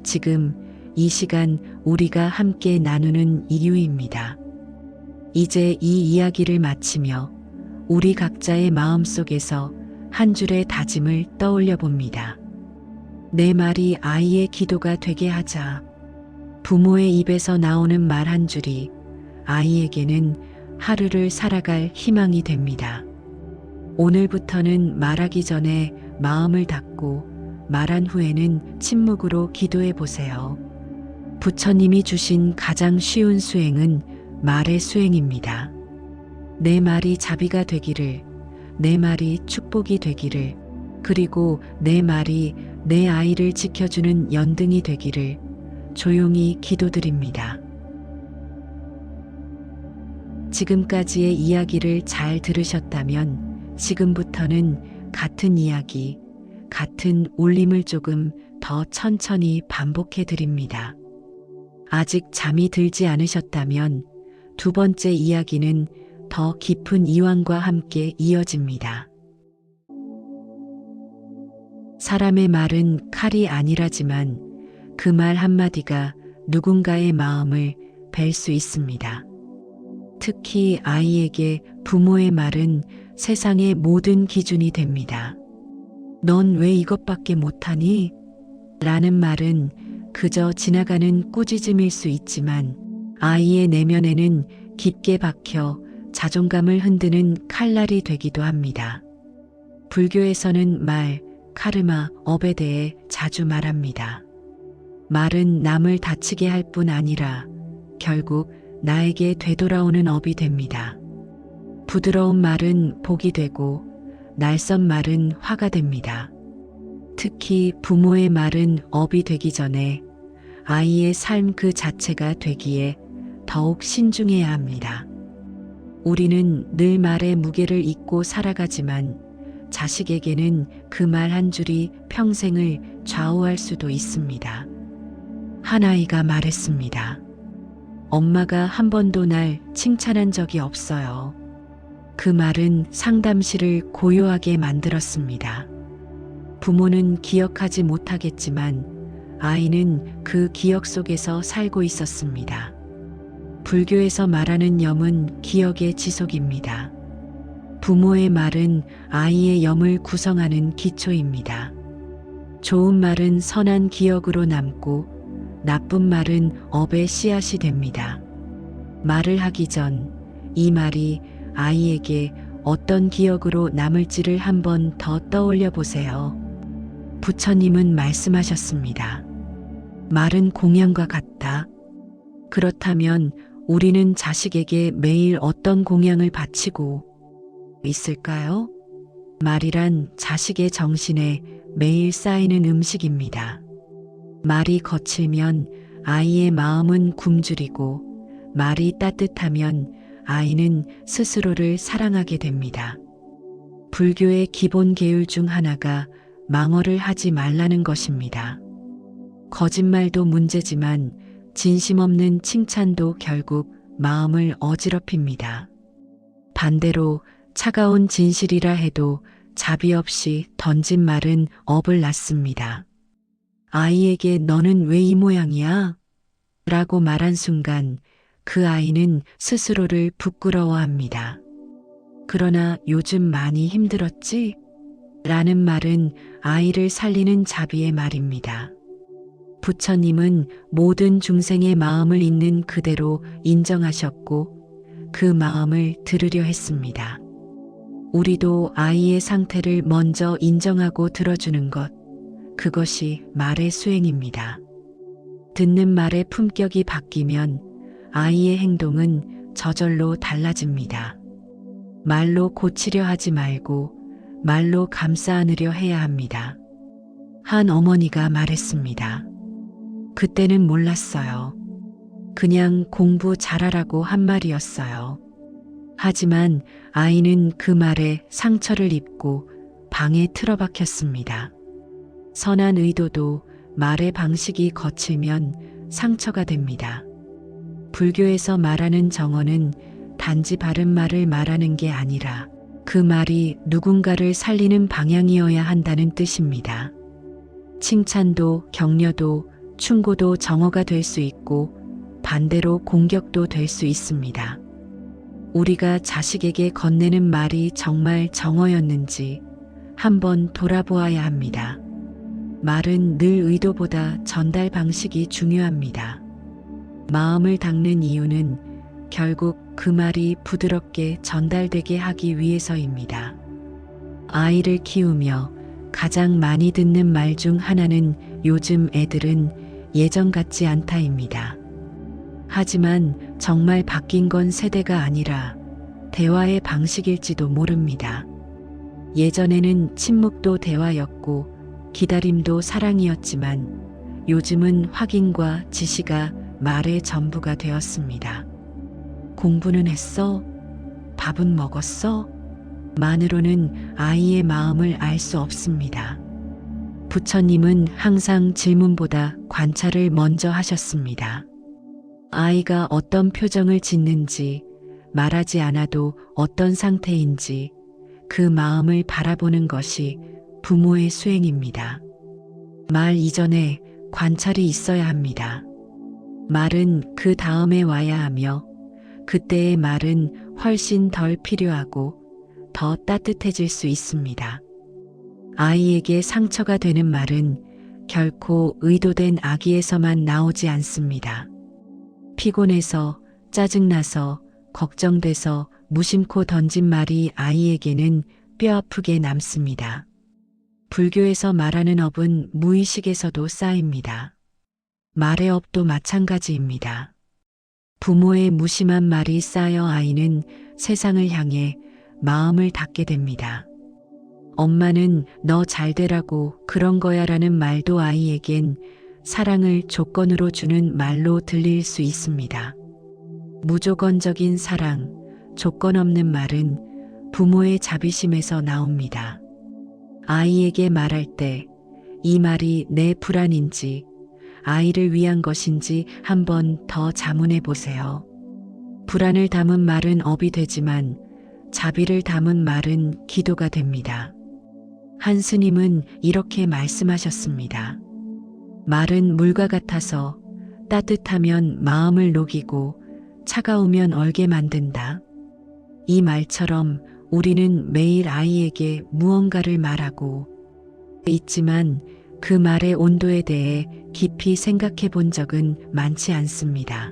[SPEAKER 1] 지금 이 시간 우리가 함께 나누는 이유입니다. 이제 이 이야기를 마치며 우리 각자의 마음속에서 한 줄의 다짐을 떠올려 봅니다. 내 말이 아이의 기도가 되게 하자. 부모의 입에서 나오는 말 한 줄이 아이에게는 하루를 살아갈 희망이 됩니다. 오늘부터는 말하기 전에 마음을 닫고 말한 후에는 침묵으로 기도해 보세요. 부처님이 주신 가장 쉬운 수행은 말의 수행입니다. 내 말이 자비가 되기를, 내 말이 축복이 되기를, 그리고 내 말이 내 아이를 지켜주는 연등이 되기를 조용히 기도드립니다. 지금까지의 이야기를 잘 들으셨다면 지금부터는 같은 이야기, 같은 울림을 조금 더 천천히 반복해 드립니다. 아직 잠이 들지 않으셨다면 두 번째 이야기는 더 깊은 이완과 함께 이어집니다. 사람의 말은 칼이 아니라지만 그 말 한마디가 누군가의 마음을 벨 수 있습니다. 특히 아이에게 부모의 말은 세상의 모든 기준이 됩니다. 넌 왜 이것밖에 못하니? 라는 말은 그저 지나가는 꾸짖음일 수 있지만 아이의 내면에는 깊게 박혀 자존감을 흔드는 칼날이 되기도 합니다. 불교에서는 말, 카르마, 업에 대해 자주 말합니다. 말은 남을 다치게 할 뿐 아니라 결국 나에게 되돌아오는 업이 됩니다. 부드러운 말은 복이 되고 날선 말은 화가 됩니다. 특히 부모의 말은 업이 되기 전에 아이의 삶 그 자체가 되기에 더욱 신중해야 합니다. 우리는 늘 말의 무게를 잊고 살아가지만 자식에게는 그 말 한 줄이 평생을 좌우할 수도 있습니다. 한 아이가 말했습니다. 엄마가 한 번도 날 칭찬한 적이 없어요. 그 말은 상담실을 고요하게 만들었습니다. 부모는 기억하지 못하겠지만 아이는 그 기억 속에서 살고 있었습니다. 불교에서 말하는 염은 기억의 지속입니다. 부모의 말은 아이의 염을 구성하는 기초입니다. 좋은 말은 선한 기억으로 남고 나쁜 말은 업의 씨앗이 됩니다. 말을 하기 전 이 말이 아이에게 어떤 기억으로 남을지를 한번 더 떠올려 보세요. 부처님은 말씀하셨습니다. 말은 공양과 같다. 그렇다면 우리는 자식에게 매일 어떤 공양을 바치고 있을까요? 말이란 자식의 정신에 매일 쌓이는 음식입니다. 말이 거칠면 아이의 마음은 굶주리고 말이 따뜻하면 아이는 스스로를 사랑하게 됩니다. 불교의 기본 계율 중 하나가 망언을 하지 말라는 것입니다. 거짓말도 문제지만 진심 없는 칭찬도 결국 마음을 어지럽힙니다. 반대로 차가운 진실이라 해도 자비 없이 던진 말은 업을 낳습니다. 아이에게 너는 왜 이 모양이야? 라고 말한 순간 그 아이는 스스로를 부끄러워합니다. 그러나 요즘 많이 힘들었지? 라는 말은 아이를 살리는 자비의 말입니다. 부처님은 모든 중생의 마음을 있는 그대로 인정하셨고 그 마음을 들으려 했습니다. 우리도 아이의 상태를 먼저 인정하고 들어주는 것, 그것이 말의 수행입니다. 듣는 말의 품격이 바뀌면 아이의 행동은 저절로 달라집니다. 말로 고치려 하지 말고 말로 감싸 안으려 해야 합니다. 한 어머니가 말했습니다. 그때는 몰랐어요. 그냥 공부 잘하라고 한 말이었어요. 하지만 아이는 그 말에 상처를 입고 방에 틀어박혔습니다. 선한 의도도 말의 방식이 거칠면 상처가 됩니다. 불교에서 말하는 정언은 단지 바른 말을 말하는 게 아니라 그 말이 누군가를 살리는 방향이어야 한다는 뜻입니다. 칭찬도 격려도 충고도 정어가 될 수 있고 반대로 공격도 될 수 있습니다. 우리가 자식에게 건네는 말이 정말 정어였는지 한번 돌아보아야 합니다. 말은 늘 의도보다 전달 방식이 중요합니다. 마음을 닦는 이유는 결국 그 말이 부드럽게 전달되게 하기 위해서입니다. 아이를 키우며 가장 많이 듣는 말 중 하나는 요즘 애들은 예전 같지 않다입니다. 하지만 정말 바뀐 건 세대가 아니라 대화의 방식일지도 모릅니다. 예전에는 침묵도 대화였고 기다림도 사랑이었지만 요즘은 확인과 지시가 말의 전부가 되었습니다. 공부는 했어? 밥은 먹었어? 만으로는 아이의 마음을 알 수 없습니다. 부처님은 항상 질문보다 관찰을 먼저 하셨습니다. 아이가 어떤 표정을 짓는지, 말하지 않아도 어떤 상태인지 그 마음을 바라보는 것이 부모의 수행입니다. 말 이전에 관찰이 있어야 합니다. 말은 그 다음에 와야 하며 그때의 말은 훨씬 덜 필요하고 더 따뜻해질 수 있습니다. 아이에게 상처가 되는 말은 결코 의도된 악의에서만 나오지 않습니다. 피곤해서, 짜증나서, 걱정돼서 무심코 던진 말이 아이에게는 뼈아프게 남습니다. 불교에서 말하는 업은 무의식에서도 쌓입니다. 말의 업도 마찬가지입니다. 부모의 무심한 말이 쌓여 아이는 세상을 향해 마음을 닫게 됩니다. 엄마는 너 잘 되라고 그런 거야 라는 말도 아이에겐 사랑을 조건으로 주는 말로 들릴 수 있습니다. 무조건적인 사랑, 조건 없는 말은 부모의 자비심에서 나옵니다. 아이에게 말할 때 이 말이 내 불안인지 아이를 위한 것인지 한번 더 자문해 보세요. 불안을 담은 말은 업이 되지만 자비를 담은 말은 기도가 됩니다. 한 스님은 이렇게 말씀하셨습니다. 말은 물과 같아서 따뜻하면 마음을 녹이고 차가우면 얼게 만든다. 이 말처럼 우리는 매일 아이에게 무언가를 말하고 있지만 그 말의 온도에 대해 깊이 생각해 본 적은 많지 않습니다.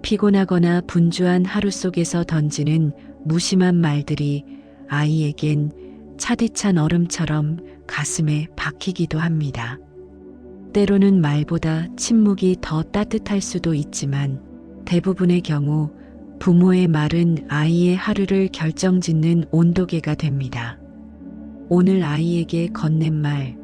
[SPEAKER 1] 피곤하거나 분주한 하루 속에서 던지는 무심한 말들이 아이에겐 차디찬 얼음처럼 가슴에 박히기도 합니다. 때로는 말보다 침묵이 더 따뜻할 수도 있지만 대부분의 경우 부모의 말은 아이의 하루를 결정짓는 온도계가 됩니다. 오늘 아이에게 건넨 말,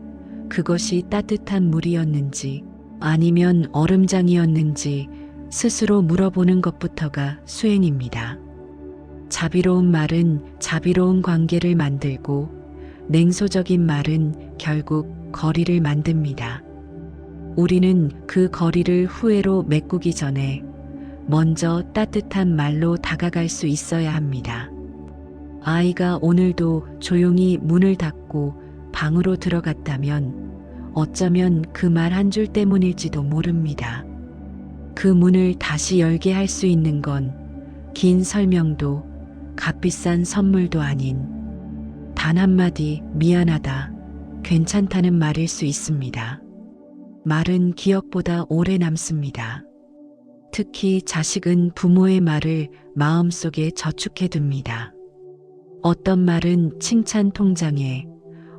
[SPEAKER 1] 그것이 따뜻한 물이었는지 아니면 얼음장이었는지 스스로 물어보는 것부터가 수행입니다. 자비로운 말은 자비로운 관계를 만들고 냉소적인 말은 결국 거리를 만듭니다. 우리는 그 거리를 후회로 메꾸기 전에 먼저 따뜻한 말로 다가갈 수 있어야 합니다. 아이가 오늘도 조용히 문을 닫고 방으로 들어갔다면 어쩌면 그 말 한 줄 때문일지도 모릅니다. 그 문을 다시 열게 할 수 있는 건 긴 설명도 값비싼 선물도 아닌 단 한마디 미안하다, 괜찮다는 말일 수 있습니다. 말은 기억보다 오래 남습니다. 특히 자식은 부모의 말을 마음속에 저축해 둡니다. 어떤 말은 칭찬 통장에,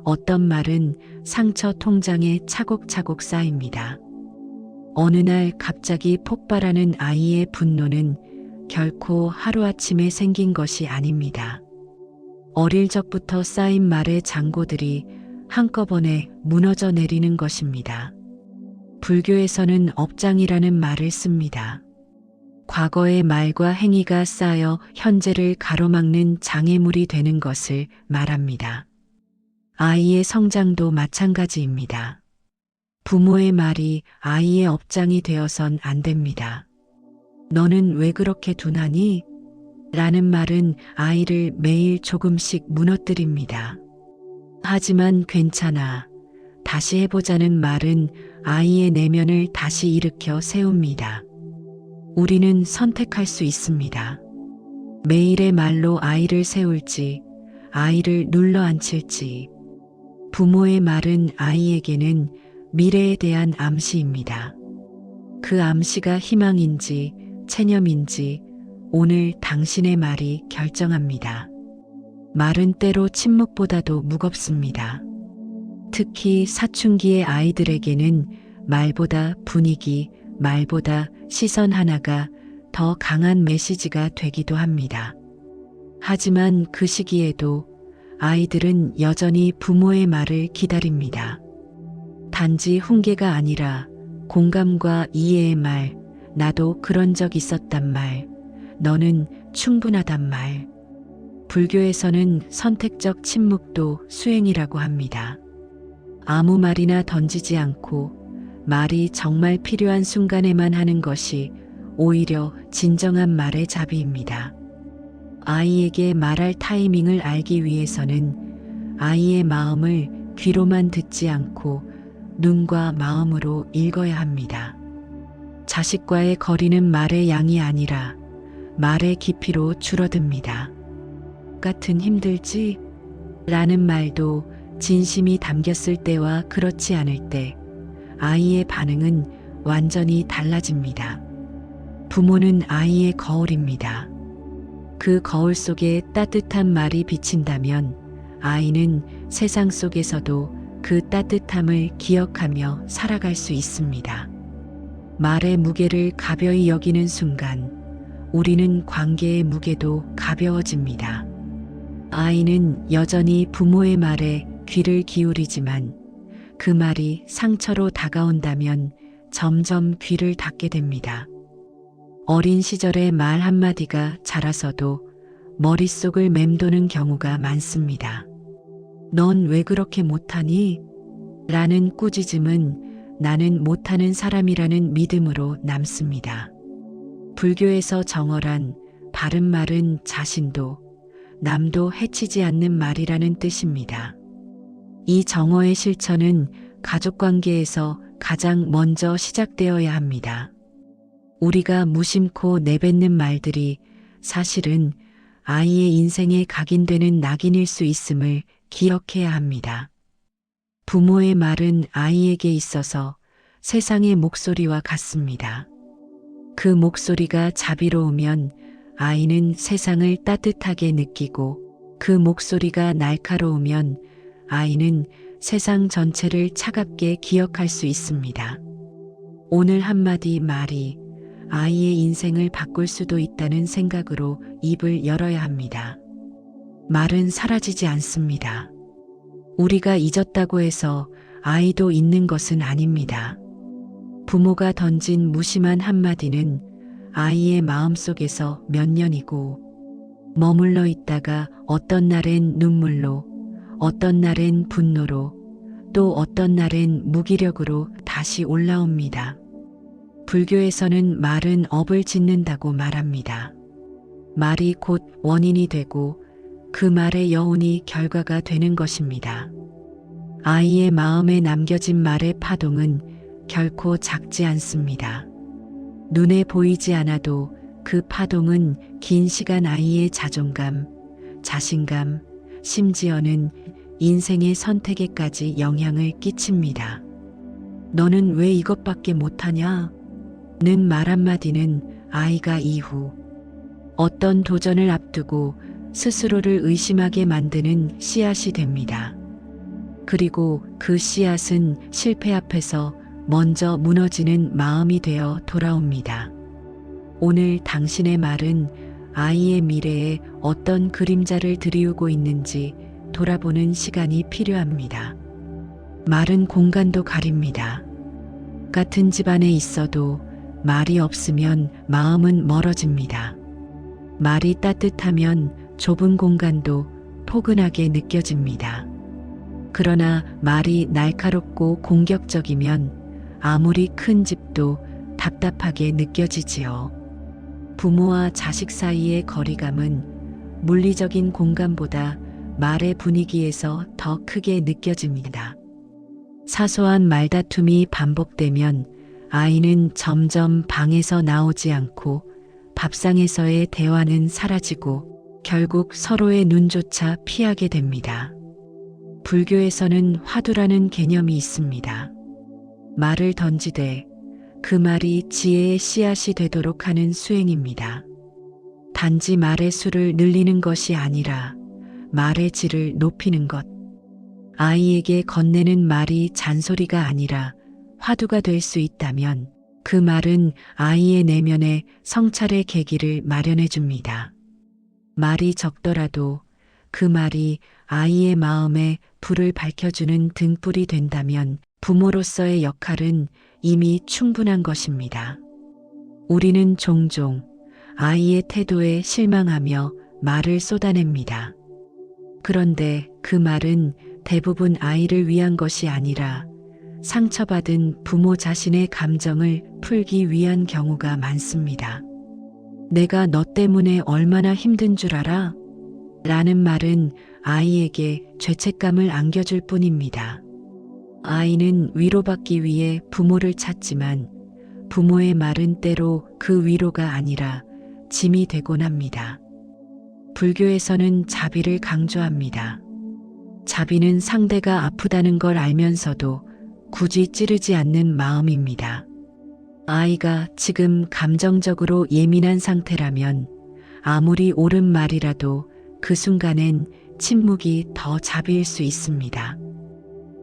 [SPEAKER 1] 어떤 말은 상처 통장에 차곡차곡 쌓입니다. 어느 날 갑자기 폭발하는 아이의 분노는 결코 하루아침에 생긴 것이 아닙니다. 어릴 적부터 쌓인 말의 잔고들이 한꺼번에 무너져 내리는 것입니다. 불교에서는 업장이라는 말을 씁니다. 과거의 말과 행위가 쌓여 현재를 가로막는 장애물이 되는 것을 말합니다. 아이의 성장도 마찬가지입니다. 부모의 말이 아이의 업장이 되어선 안 됩니다. 너는 왜 그렇게 둔하니? 라는 말은 아이를 매일 조금씩 무너뜨립니다. 하지만 괜찮아, 다시 해보자는 말은 아이의 내면을 다시 일으켜 세웁니다. 우리는 선택할 수 있습니다. 매일의 말로 아이를 세울지, 아이를 눌러앉힐지. 부모의 말은 아이에게는 미래에 대한 암시입니다. 그 암시가 희망인지 체념인지 오늘 당신의 말이 결정합니다. 말은 때로 침묵보다도 무겁습니다. 특히 사춘기의 아이들에게는 말보다 분위기, 말보다 시선 하나가 더 강한 메시지가 되기도 합니다. 하지만 그 시기에도 아이들은 여전히 부모의 말을 기다립니다. 단지 훈계가 아니라 공감과 이해의 말, 나도 그런 적 있었단 말, 너는 충분하단 말. 불교에서는 선택적 침묵도 수행이라고 합니다. 아무 말이나 던지지 않고 말이 정말 필요한 순간에만 하는 것이 오히려 진정한 말의 자비입니다. 아이에게 말할 타이밍을 알기 위해서는 아이의 마음을 귀로만 듣지 않고 눈과 마음으로 읽어야 합니다. 자식과의 거리는 말의 양이 아니라 말의 깊이로 줄어듭니다. 같은 힘들지? 라는 말도 진심이 담겼을 때와 그렇지 않을 때 아이의 반응은 완전히 달라집니다. 부모는 아이의 거울입니다. 그 거울 속에 따뜻한 말이 비친다면 아이는 세상 속에서도 그 따뜻함을 기억하며 살아갈 수 있습니다. 말의 무게를 가벼이 여기는 순간 우리는 관계의 무게도 가벼워집니다. 아이는 여전히 부모의 말에 귀를 기울이지만 그 말이 상처로 다가온다면 점점 귀를 닫게 됩니다. 어린 시절의 말 한마디가 자라서도 머릿속을 맴도는 경우가 많습니다. 넌 왜 그렇게 못하니? 라는 꾸짖음은 나는 못하는 사람이라는 믿음으로 남습니다. 불교에서 정어란 바른 말은 자신도 남도 해치지 않는 말이라는 뜻입니다. 이 정어의 실천은 가족관계에서 가장 먼저 시작되어야 합니다. 우리가 무심코 내뱉는 말들이 사실은 아이의 인생에 각인되는 낙인일 수 있음을 기억해야 합니다. 부모의 말은 아이에게 있어서 세상의 목소리와 같습니다. 그 목소리가 자비로우면 아이는 세상을 따뜻하게 느끼고 그 목소리가 날카로우면 아이는 세상 전체를 차갑게 기억할 수 있습니다. 오늘 한마디 말이 아이의 인생을 바꿀 수도 있다는 생각으로 입을 열어야 합니다. 말은 사라지지 않습니다. 우리가 잊었다고 해서 아이도 잊는 것은 아닙니다. 부모가 던진 무심한 한마디는 아이의 마음속에서 몇 년이고 머물러 있다가 어떤 날엔 눈물로, 어떤 날엔 분노로, 또 어떤 날엔 무기력으로 다시 올라옵니다. 불교에서는 말은 업을 짓는다고 말합니다. 말이 곧 원인이 되고 그 말의 여운이 결과가 되는 것입니다. 아이의 마음에 남겨진 말의 파동은 결코 작지 않습니다. 눈에 보이지 않아도 그 파동은 긴 시간 아이의 자존감, 자신감, 심지어는 인생의 선택에까지 영향을 끼칩니다. 너는 왜 이것밖에 못하냐? 는 말 한마디는 아이가 이후 어떤 도전을 앞두고 스스로를 의심하게 만드는 씨앗이 됩니다. 그리고 그 씨앗은 실패 앞에서 먼저 무너지는 마음이 되어 돌아옵니다. 오늘 당신의 말은 아이의 미래에 어떤 그림자를 드리우고 있는지 돌아보는 시간이 필요합니다. 말은 공간도 가립니다. 같은 집안에 있어도 말이 없으면 마음은 멀어집니다. 말이 따뜻하면 좁은 공간도 포근하게 느껴집니다. 그러나 말이 날카롭고 공격적이면 아무리 큰 집도 답답하게 느껴지지요. 부모와 자식 사이의 거리감은 물리적인 공간보다 말의 분위기에서 더 크게 느껴집니다. 사소한 말다툼이 반복되면 아이는 점점 방에서 나오지 않고 밥상에서의 대화는 사라지고 결국 서로의 눈조차 피하게 됩니다. 불교에서는 화두라는 개념이 있습니다. 말을 던지되 그 말이 지혜의 씨앗이 되도록 하는 수행입니다. 단지 말의 수를 늘리는 것이 아니라 말의 질을 높이는 것. 아이에게 건네는 말이 잔소리가 아니라 화두가 될 수 있다면 그 말은 아이의 내면에 성찰의 계기를 마련해 줍니다. 말이 적더라도 그 말이 아이의 마음에 불을 밝혀주는 등불이 된다면 부모로서의 역할은 이미 충분한 것입니다. 우리는 종종 아이의 태도에 실망하며 말을 쏟아냅니다. 그런데 그 말은 대부분 아이를 위한 것이 아니라 상처받은 부모 자신의 감정을 풀기 위한 경우가 많습니다. 내가 너 때문에 얼마나 힘든 줄 알아? 라는 말은 아이에게 죄책감을 안겨줄 뿐입니다. 아이는 위로받기 위해 부모를 찾지만 부모의 말은 때로 그 위로가 아니라 짐이 되곤 합니다. 불교에서는 자비를 강조합니다. 자비는 상대가 아프다는 걸 알면서도 굳이 찌르지 않는 마음입니다. 아이가 지금 감정적으로 예민한 상태라면 아무리 옳은 말이라도 그 순간엔 침묵이 더 자비일 수 있습니다.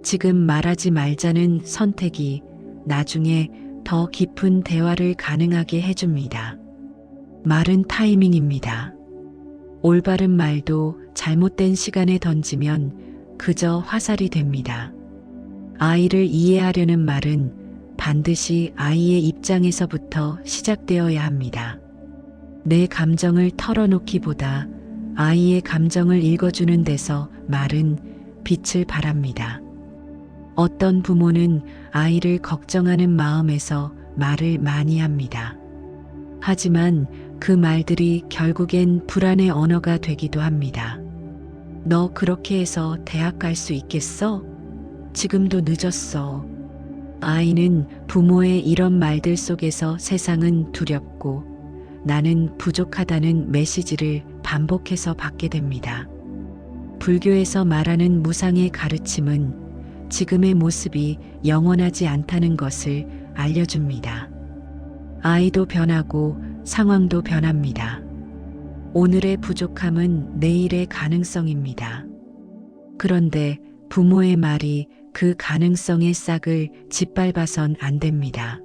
[SPEAKER 1] 지금 말하지 말자는 선택이 나중에 더 깊은 대화를 가능하게 해줍니다. 말은 타이밍입니다. 올바른 말도 잘못된 시간에 던지면 그저 화살이 됩니다. 아이를 이해하려는 말은 반드시 아이의 입장에서부터 시작되어야 합니다. 내 감정을 털어놓기보다 아이의 감정을 읽어주는 데서 말은 빛을 발합니다. 어떤 부모는 아이를 걱정하는 마음에서 말을 많이 합니다. 하지만 그 말들이 결국엔 불안의 언어가 되기도 합니다. 너 그렇게 해서 대학 갈 수 있겠어? 지금도 늦었어. 아이는 부모의 이런 말들 속에서 세상은 두렵고 나는 부족하다는 메시지를 반복해서 받게 됩니다. 불교에서 말하는 무상의 가르침은 지금의 모습이 영원하지 않다는 것을 알려줍니다. 아이도 변하고 상황도 변합니다. 오늘의 부족함은 내일의 가능성입니다. 그런데 부모의 말이 그 가능성의 싹을 짓밟아선 안 됩니다.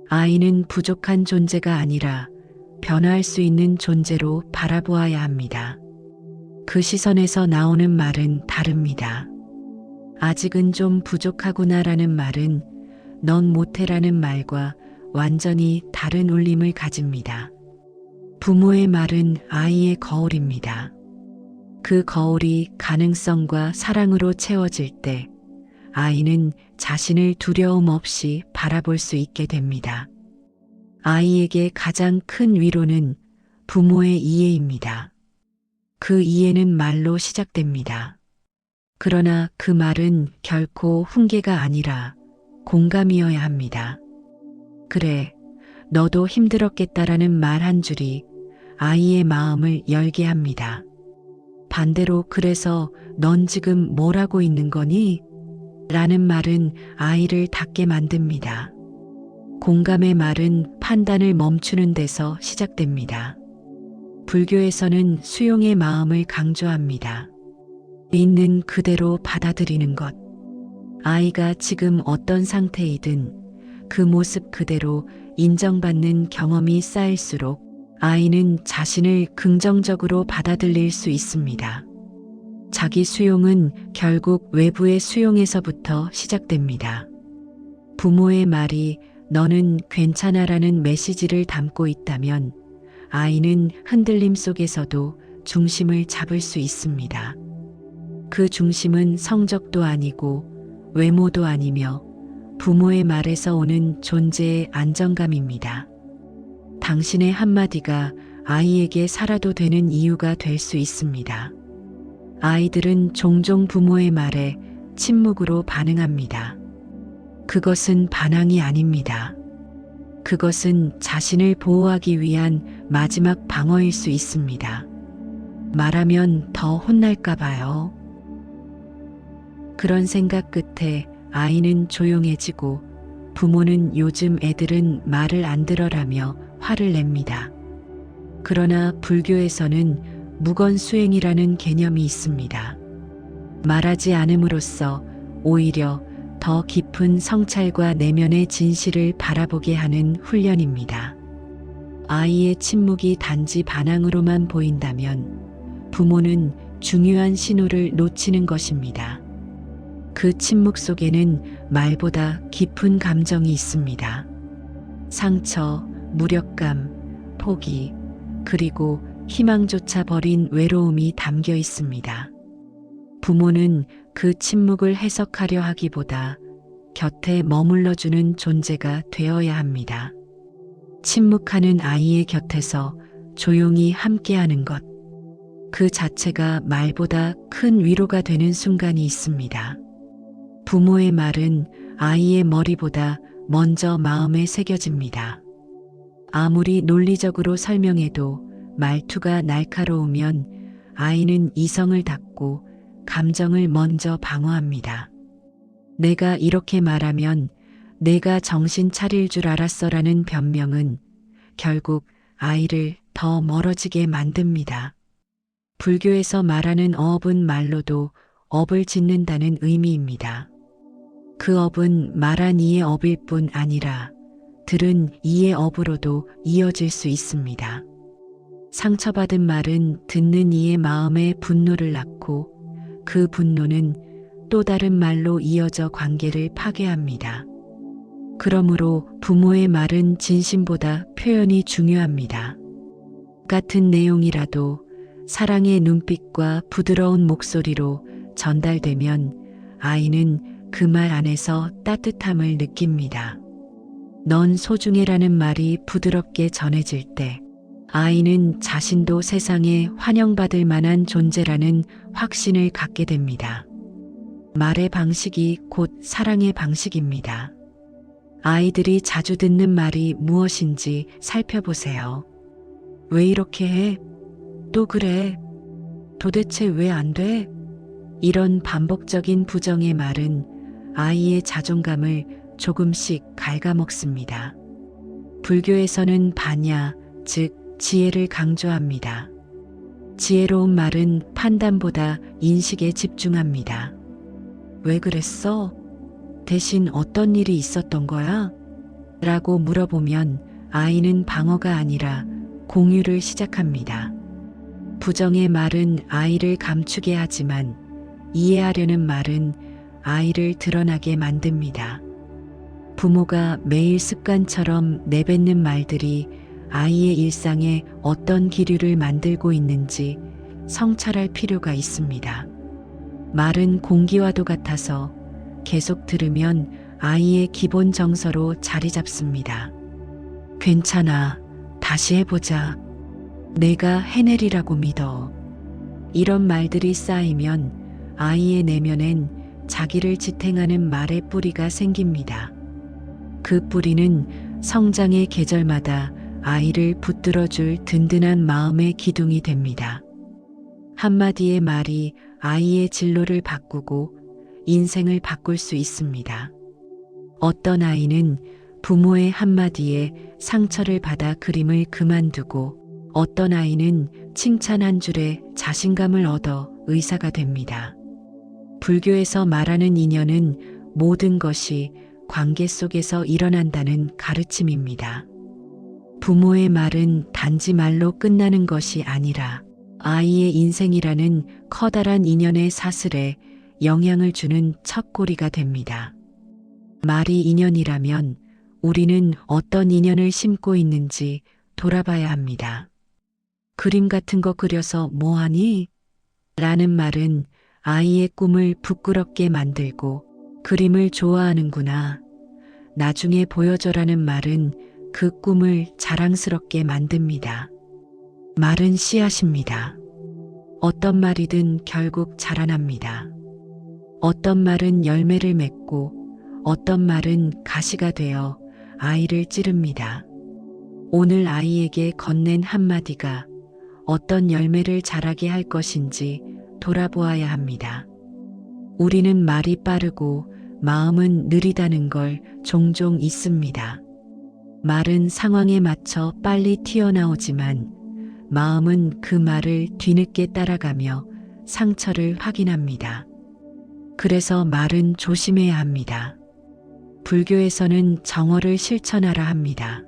[SPEAKER 1] 아이는 부족한 존재가 아니라 변화할 수 있는 존재로 바라보아야 합니다. 그 시선에서 나오는 말은 다릅니다. 아직은 좀 부족하구나라는 말은 넌 못해라는 말과 완전히 다른 울림을 가집니다. 부모의 말은 아이의 거울입니다. 그 거울이 가능성과 사랑으로 채워질 때 아이는 자신을 두려움 없이 바라볼 수 있게 됩니다. 아이에게 가장 큰 위로는 부모의 이해입니다. 그 이해는 말로 시작됩니다. 그러나 그 말은 결코 훈계가 아니라 공감이어야 합니다. 그래, 너도 힘들었겠다라는 말 한 줄이 아이의 마음을 열게 합니다. 반대로 그래서 넌 지금 뭘 하고 있는 거니? 라는 말은 아이를 닫게 만듭니다. 공감의 말은 판단을 멈추는 데서 시작됩니다. 불교에서는 수용의 마음을 강조합니다. 있는 그대로 받아들이는 것. 아이가 지금 어떤 상태이든 그 모습 그대로 인정받는 경험이 쌓일수록 아이는 자신을 긍정적으로 받아들일 수 있습니다. 자기 수용은 결국 외부의 수용에서부터 시작됩니다. 부모의 말이 너는 괜찮아라는 메시지를 담고 있다면 아이는 흔들림 속에서도 중심을 잡을 수 있습니다. 그 중심은 성적도 아니고 외모도 아니며 부모의 말에서 오는 존재의 안정감입니다. 당신의 한마디가 아이에게 살아도 되는 이유가 될 수 있습니다. 아이들은 종종 부모의 말에 침묵으로 반응합니다. 그것은 반항이 아닙니다. 그것은 자신을 보호하기 위한 마지막 방어일 수 있습니다. 말하면 더 혼날까 봐요. 그런 생각 끝에 아이는 조용해지고 부모는 요즘 애들은 말을 안 들어라며 화를 냅니다. 그러나 불교에서는 무건수행이라는 개념이 있습니다. 말하지 않음으로써 오히려 더 깊은 성찰과 내면의 진실을 바라보게 하는 훈련입니다. 아이의 침묵이 단지 반항으로만 보인다면 부모는 중요한 신호를 놓치는 것입니다. 그 침묵 속에는 말보다 깊은 감정이 있습니다. 상처, 무력감, 포기, 그리고 희망조차 버린 외로움이 담겨 있습니다. 부모는 그 침묵을 해석하려 하기보다 곁에 머물러주는 존재가 되어야 합니다. 침묵하는 아이의 곁에서 조용히 함께하는 것, 그 자체가 말보다 큰 위로가 되는 순간이 있습니다. 부모의 말은 아이의 머리보다 먼저 마음에 새겨집니다. 아무리 논리적으로 설명해도 말투가 날카로우면 아이는 이성을 닫고 감정을 먼저 방어합니다. 내가 이렇게 말하면 내가 정신 차릴 줄 알았어라는 변명은 결국 아이를 더 멀어지게 만듭니다. 불교에서 말하는 어업은 말로도 업을 짓는다는 의미입니다. 그 업은 말한 이의 업일 뿐 아니라 들은 이의 업으로도 이어질 수 있습니다. 상처받은 말은 듣는 이의 마음에 분노를 낳고 그 분노는 또 다른 말로 이어져 관계를 파괴합니다. 그러므로 부모의 말은 진심보다 표현이 중요합니다. 같은 내용이라도 사랑의 눈빛과 부드러운 목소리로 전달되면 아이는 그 말 안에서 따뜻함을 느낍니다. 넌 소중해라는 말이 부드럽게 전해질 때 아이는 자신도 세상에 환영받을 만한 존재라는 확신을 갖게 됩니다. 말의 방식이 곧 사랑의 방식입니다. 아이들이 자주 듣는 말이 무엇인지 살펴보세요. 왜 이렇게 해? 또 그래? 도대체 왜 안 돼? 이런 반복적인 부정의 말은 아이의 자존감을 조금씩 갉아먹습니다. 불교에서는 바냐, 즉 지혜를 강조합니다. 지혜로운 말은 판단보다 인식에 집중합니다. 왜 그랬어? 대신 어떤 일이 있었던 거야? 라고 물어보면 아이는 방어가 아니라 공유를 시작합니다. 부정의 말은 아이를 감추게 하지만 이해하려는 말은 아이를 드러나게 만듭니다. 부모가 매일 습관처럼 내뱉는 말들이 아이의 일상에 어떤 기류를 만들고 있는지 성찰할 필요가 있습니다. 말은 공기와도 같아서 계속 들으면 아이의 기본 정서로 자리 잡습니다. 괜찮아. 다시 해보자. 내가 해내리라고 믿어. 이런 말들이 쌓이면 아이의 내면엔 자기를 지탱하는 말의 뿌리가 생깁니다. 그 뿌리는 성장의 계절마다 아이를 붙들어줄 든든한 마음의 기둥이 됩니다. 한마디의 말이 아이의 진로를 바꾸고 인생을 바꿀 수 있습니다. 어떤 아이는 부모의 한마디에 상처를 받아 그림을 그만두고 어떤 아이는 칭찬 한 줄에 자신감을 얻어 의사가 됩니다. 불교에서 말하는 인연은 모든 것이 관계 속에서 일어난다는 가르침입니다. 부모의 말은 단지 말로 끝나는 것이 아니라 아이의 인생이라는 커다란 인연의 사슬에 영향을 주는 첫고리가 됩니다. 말이 인연이라면 우리는 어떤 인연을 심고 있는지 돌아봐야 합니다. 그림 같은 거 그려서 뭐하니? 라는 말은 아이의 꿈을 부끄럽게 만들고 그림을 좋아하는구나. 나중에 보여줘라는 말은 그 꿈을 자랑스럽게 만듭니다. 말은 씨앗입니다. 어떤 말이든 결국 자라납니다. 어떤 말은 열매를 맺고 어떤 말은 가시가 되어 아이를 찌릅니다. 오늘 아이에게 건넨 한마디가 어떤 열매를 자라게 할 것인지 돌아보아야 합니다. 우리는 말이 빠르고 마음은 느리다는 걸 종종 잊습니다. 말은 상황에 맞춰 빨리 튀어나오지만 마음은 그 말을 뒤늦게 따라가며 상처를 확인합니다. 그래서 말은 조심해야 합니다. 불교에서는 정어를 실천하라 합니다.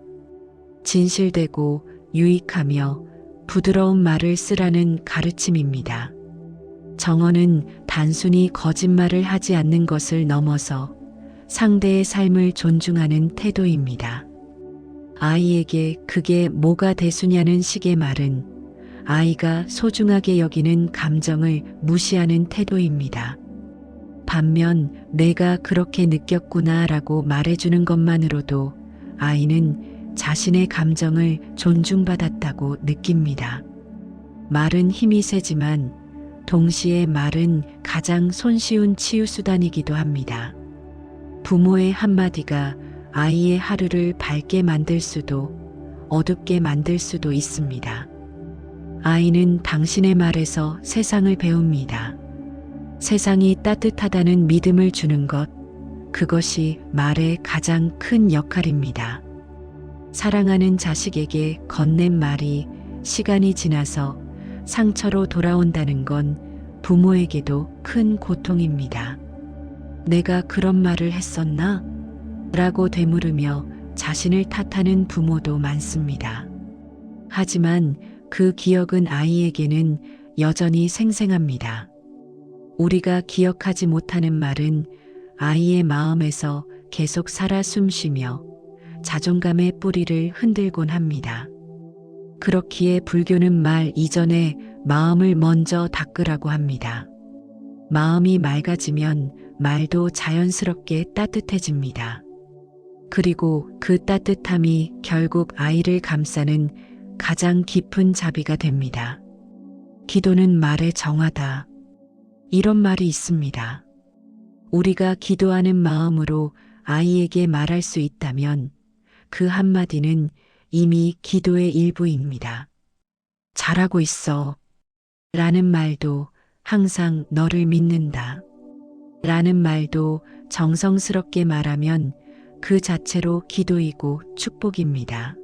[SPEAKER 1] 진실되고 유익하며 부드러운 말을 쓰라는 가르침입니다. 정어는 단순히 거짓말을 하지 않는 것을 넘어서 상대의 삶을 존중하는 태도입니다. 아이에게 그게 뭐가 대수냐는 식의 말은 아이가 소중하게 여기는 감정을 무시하는 태도입니다. 반면 내가 그렇게 느꼈구나라고 말해주는 것만으로도 아이는 자신의 감정을 존중받았다고 느낍니다. 말은 힘이 세지만 동시에 말은 가장 손쉬운 치유수단이기도 합니다. 부모의 한마디가 아이의 하루를 밝게 만들 수도 어둡게 만들 수도 있습니다. 아이는 당신의 말에서 세상을 배웁니다. 세상이 따뜻하다는 믿음을 주는 것, 그것이 말의 가장 큰 역할입니다. 사랑하는 자식에게 건넨 말이 시간이 지나서 상처로 돌아온다는 건 부모에게도 큰 고통입니다. 내가 그런 말을 했었나? 라고 되물으며 자신을 탓하는 부모도 많습니다. 하지만 그 기억은 아이에게는 여전히 생생합니다. 우리가 기억하지 못하는 말은 아이의 마음에서 계속 살아 숨쉬며 자존감의 뿌리를 흔들곤 합니다. 그렇기에 불교는 말 이전에 마음을 먼저 닦으라고 합니다. 마음이 맑아지면 말도 자연스럽게 따뜻해집니다. 그리고 그 따뜻함이 결국 아이를 감싸는 가장 깊은 자비가 됩니다. 기도는 말의 정화다. 이런 말이 있습니다. 우리가 기도하는 마음으로 아이에게 말할 수 있다면 그 한마디는 이미 기도의 일부입니다. 잘하고 있어. 라는 말도 항상 너를 믿는다. 라는 말도 정성스럽게 말하면 그 자체로 기도이고 축복입니다.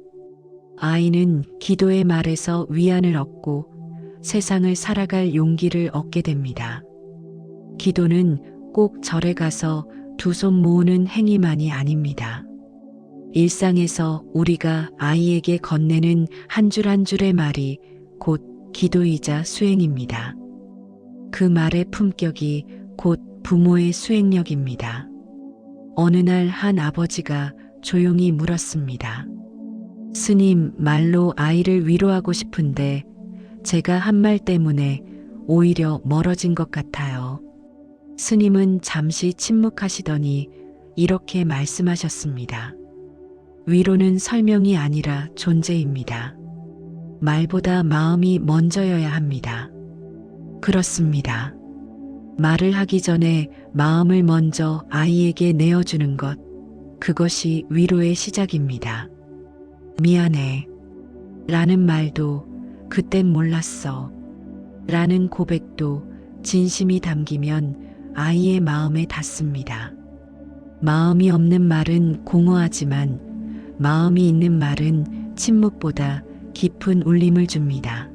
[SPEAKER 1] 아이는 기도의 말에서 위안을 얻고 세상을 살아갈 용기를 얻게 됩니다. 기도는 꼭 절에 가서 두 손 모으는 행위만이 아닙니다. 일상에서 우리가 아이에게 건네는 한 줄 한 줄의 말이 곧 기도이자 수행입니다. 그 말의 품격이 곧 부모의 수행력입니다. 어느 날 한 아버지가 조용히 물었습니다. 스님, 말로 아이를 위로하고 싶은데 제가 한 말 때문에 오히려 멀어진 것 같아요. 스님은 잠시 침묵하시더니 이렇게 말씀하셨습니다. 위로는 설명이 아니라 존재입니다. 말보다 마음이 먼저여야 합니다. 그렇습니다. 말을 하기 전에 마음을 먼저 아이에게 내어주는 것, 그것이 위로의 시작입니다. 미안해. 라는 말도 그땐 몰랐어. 라는 고백도 진심이 담기면 아이의 마음에 닿습니다. 마음이 없는 말은 공허하지만 마음이 있는 말은 침묵보다 깊은 울림을 줍니다.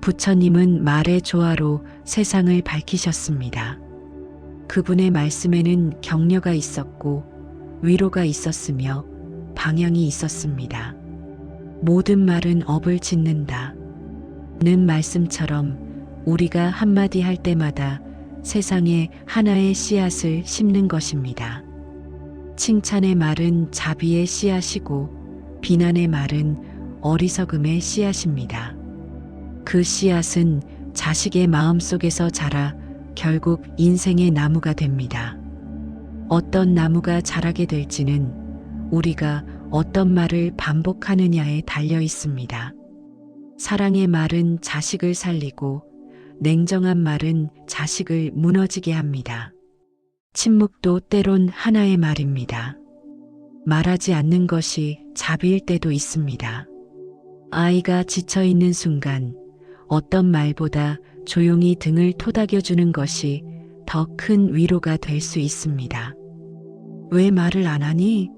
[SPEAKER 1] 부처님은 말의 조화로 세상을 밝히셨습니다. 그분의 말씀에는 격려가 있었고 위로가 있었으며 방향이 있었습니다. 모든 말은 업을 짓는다. 는 말씀처럼 우리가 한마디 할 때마다 세상에 하나의 씨앗을 심는 것입니다. 칭찬의 말은 자비의 씨앗이고 비난의 말은 어리석음의 씨앗입니다. 그 씨앗은 자식의 마음속에서 자라 결국 인생의 나무가 됩니다. 어떤 나무가 자라게 될지는 우리가 어떤 말을 반복하느냐에 달려 있습니다. 사랑의 말은 자식을 살리고 냉정한 말은 자식을 무너지게 합니다. 침묵도 때론 하나의 말입니다. 말하지 않는 것이 자비일 때도 있습니다. 아이가 지쳐있는 순간 어떤 말보다 조용히 등을 토닥여주는 것이 더 큰 위로가 될 수 있습니다. 왜 말을 안 하니?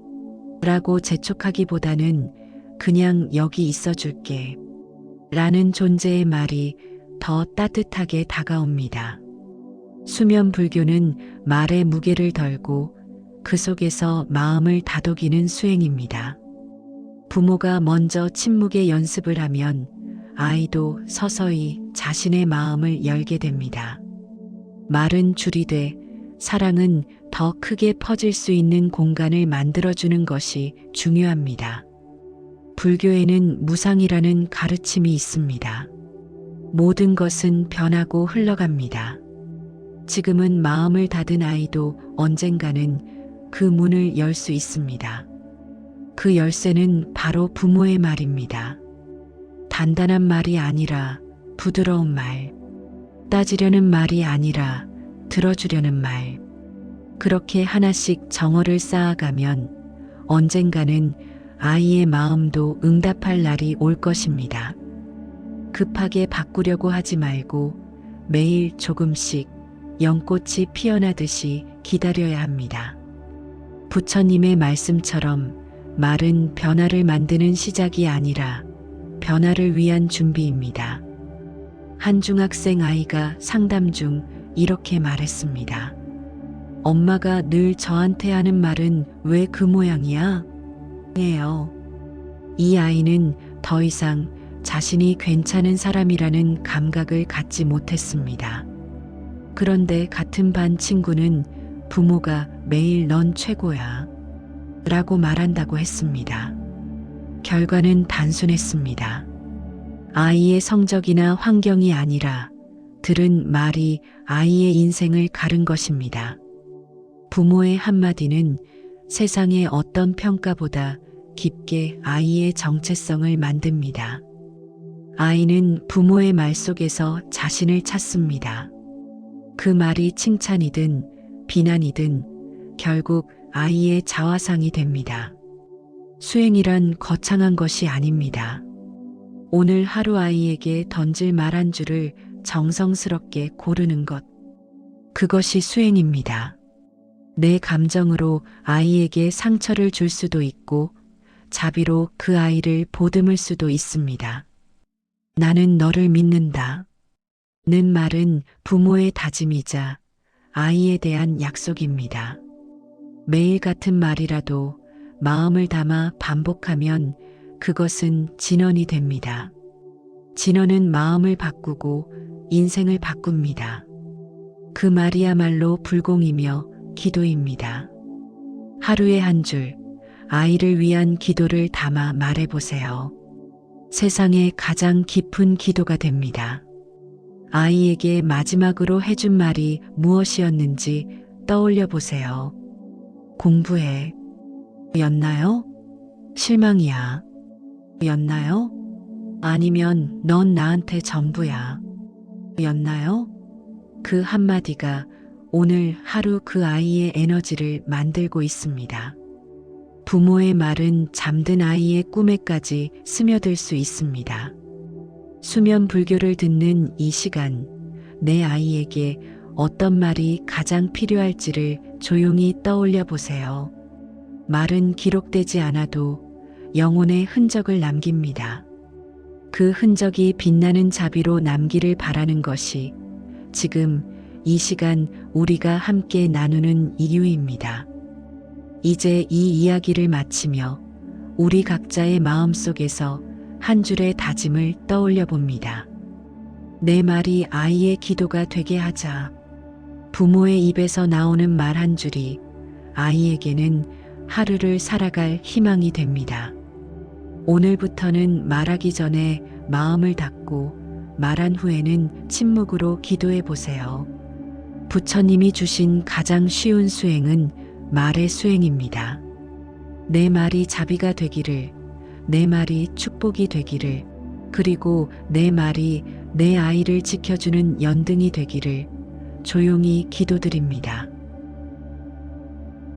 [SPEAKER 1] 라고 재촉하기보다는 그냥 여기 있어줄게. 라는 존재의 말이 더 따뜻하게 다가옵니다. 수면 불교는 말의 무게를 덜고 그 속에서 마음을 다독이는 수행입니다. 부모가 먼저 침묵의 연습을 하면 아이도 서서히 자신의 마음을 열게 됩니다. 말은 줄이 돼 사랑은 더 크게 퍼질 수 있는 공간을 만들어주는 것이 중요합니다. 불교에는 무상이라는 가르침이 있습니다. 모든 것은 변하고 흘러갑니다. 지금은 마음을 닫은 아이도 언젠가는 그 문을 열 수 있습니다. 그 열쇠는 바로 부모의 말입니다. 단단한 말이 아니라 부드러운 말, 따지려는 말이 아니라 들어주려는 말. 그렇게 하나씩 정어를 쌓아가면 언젠가는 아이의 마음도 응답할 날이 올 것입니다. 급하게 바꾸려고 하지 말고 매일 조금씩 연꽃이 피어나듯이 기다려야 합니다. 부처님의 말씀처럼 말은 변화를 만드는 시작이 아니라 변화를 위한 준비입니다. 한 중학생 아이가 상담 중 이렇게 말했습니다. 엄마가 늘 저한테 하는 말은 왜 그 모양이야? 예요. 이 아이는 더 이상 자신이 괜찮은 사람이라는 감각을 갖지 못했습니다. 그런데 같은 반 친구는 부모가 매일 넌 최고야 라고 말한다고 했습니다. 결과는 단순했습니다. 아이의 성적이나 환경이 아니라 들은 말이 아이의 인생을 가른 것입니다. 부모의 한마디는 세상의 어떤 평가보다 깊게 아이의 정체성을 만듭니다. 아이는 부모의 말 속에서 자신을 찾습니다. 그 말이 칭찬이든 비난이든 결국 아이의 자화상이 됩니다. 수행이란 거창한 것이 아닙니다. 오늘 하루 아이에게 던질 말 한 줄을 정성스럽게 고르는 것. 그것이 수행입니다. 내 감정으로 아이에게 상처를 줄 수도 있고 자비로 그 아이를 보듬을 수도 있습니다. 나는 너를 믿는다. 는 말은 부모의 다짐이자 아이에 대한 약속입니다. 매일 같은 말이라도 마음을 담아 반복하면 그것은 진언이 됩니다. 진언은 마음을 바꾸고 인생을 바꿉니다. 그 말이야말로 불공이며 기도입니다. 하루에 한 줄, 아이를 위한 기도를 담아 말해보세요. 세상에 가장 깊은 기도가 됩니다. 아이에게 마지막으로 해준 말이 무엇이었는지 떠올려 보세요. 공부해. 였나요? 실망이야. 였나요? 아니면 넌 나한테 전부야. 였나요? 그 한마디가 오늘 하루 그 아이의 에너지를 만들고 있습니다. 부모의 말은 잠든 아이의 꿈에까지 스며들 수 있습니다. 수면 불교를 듣는 이 시간, 내 아이에게 어떤 말이 가장 필요할지를 조용히 떠올려 보세요. 말은 기록되지 않아도 영혼의 흔적을 남깁니다. 그 흔적이 빛나는 자비로 남기를 바라는 것이 지금 이 시간 우리가 함께 나누는 이유입니다. 이제 이 이야기를 마치며 우리 각자의 마음속에서 한 줄의 다짐을 떠올려 봅니다. 내 말이 아이의 기도가 되게 하자. 부모의 입에서 나오는 말 한 줄이 아이에게는 하루를 살아갈 희망이 됩니다. 오늘부터는 말하기 전에 마음을 닫고 말한 후에는 침묵으로 기도해 보세요. 부처님이 주신 가장 쉬운 수행은 말의 수행입니다. 내 말이 자비가 되기를, 내 말이 축복이 되기를, 그리고 내 말이 내 아이를 지켜주는 연등이 되기를 조용히 기도드립니다.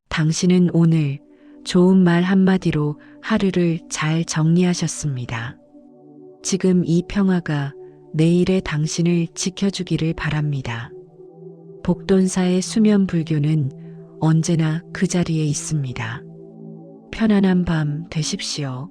[SPEAKER 1] 당신은 오늘 좋은 말 한마디로 하루를 잘 정리하셨습니다. 지금 이 평화가 내일의 당신을 지켜주기를 바랍니다. 복돈사의 수면 불교는 언제나 그 자리에 있습니다. 편안한 밤 되십시오.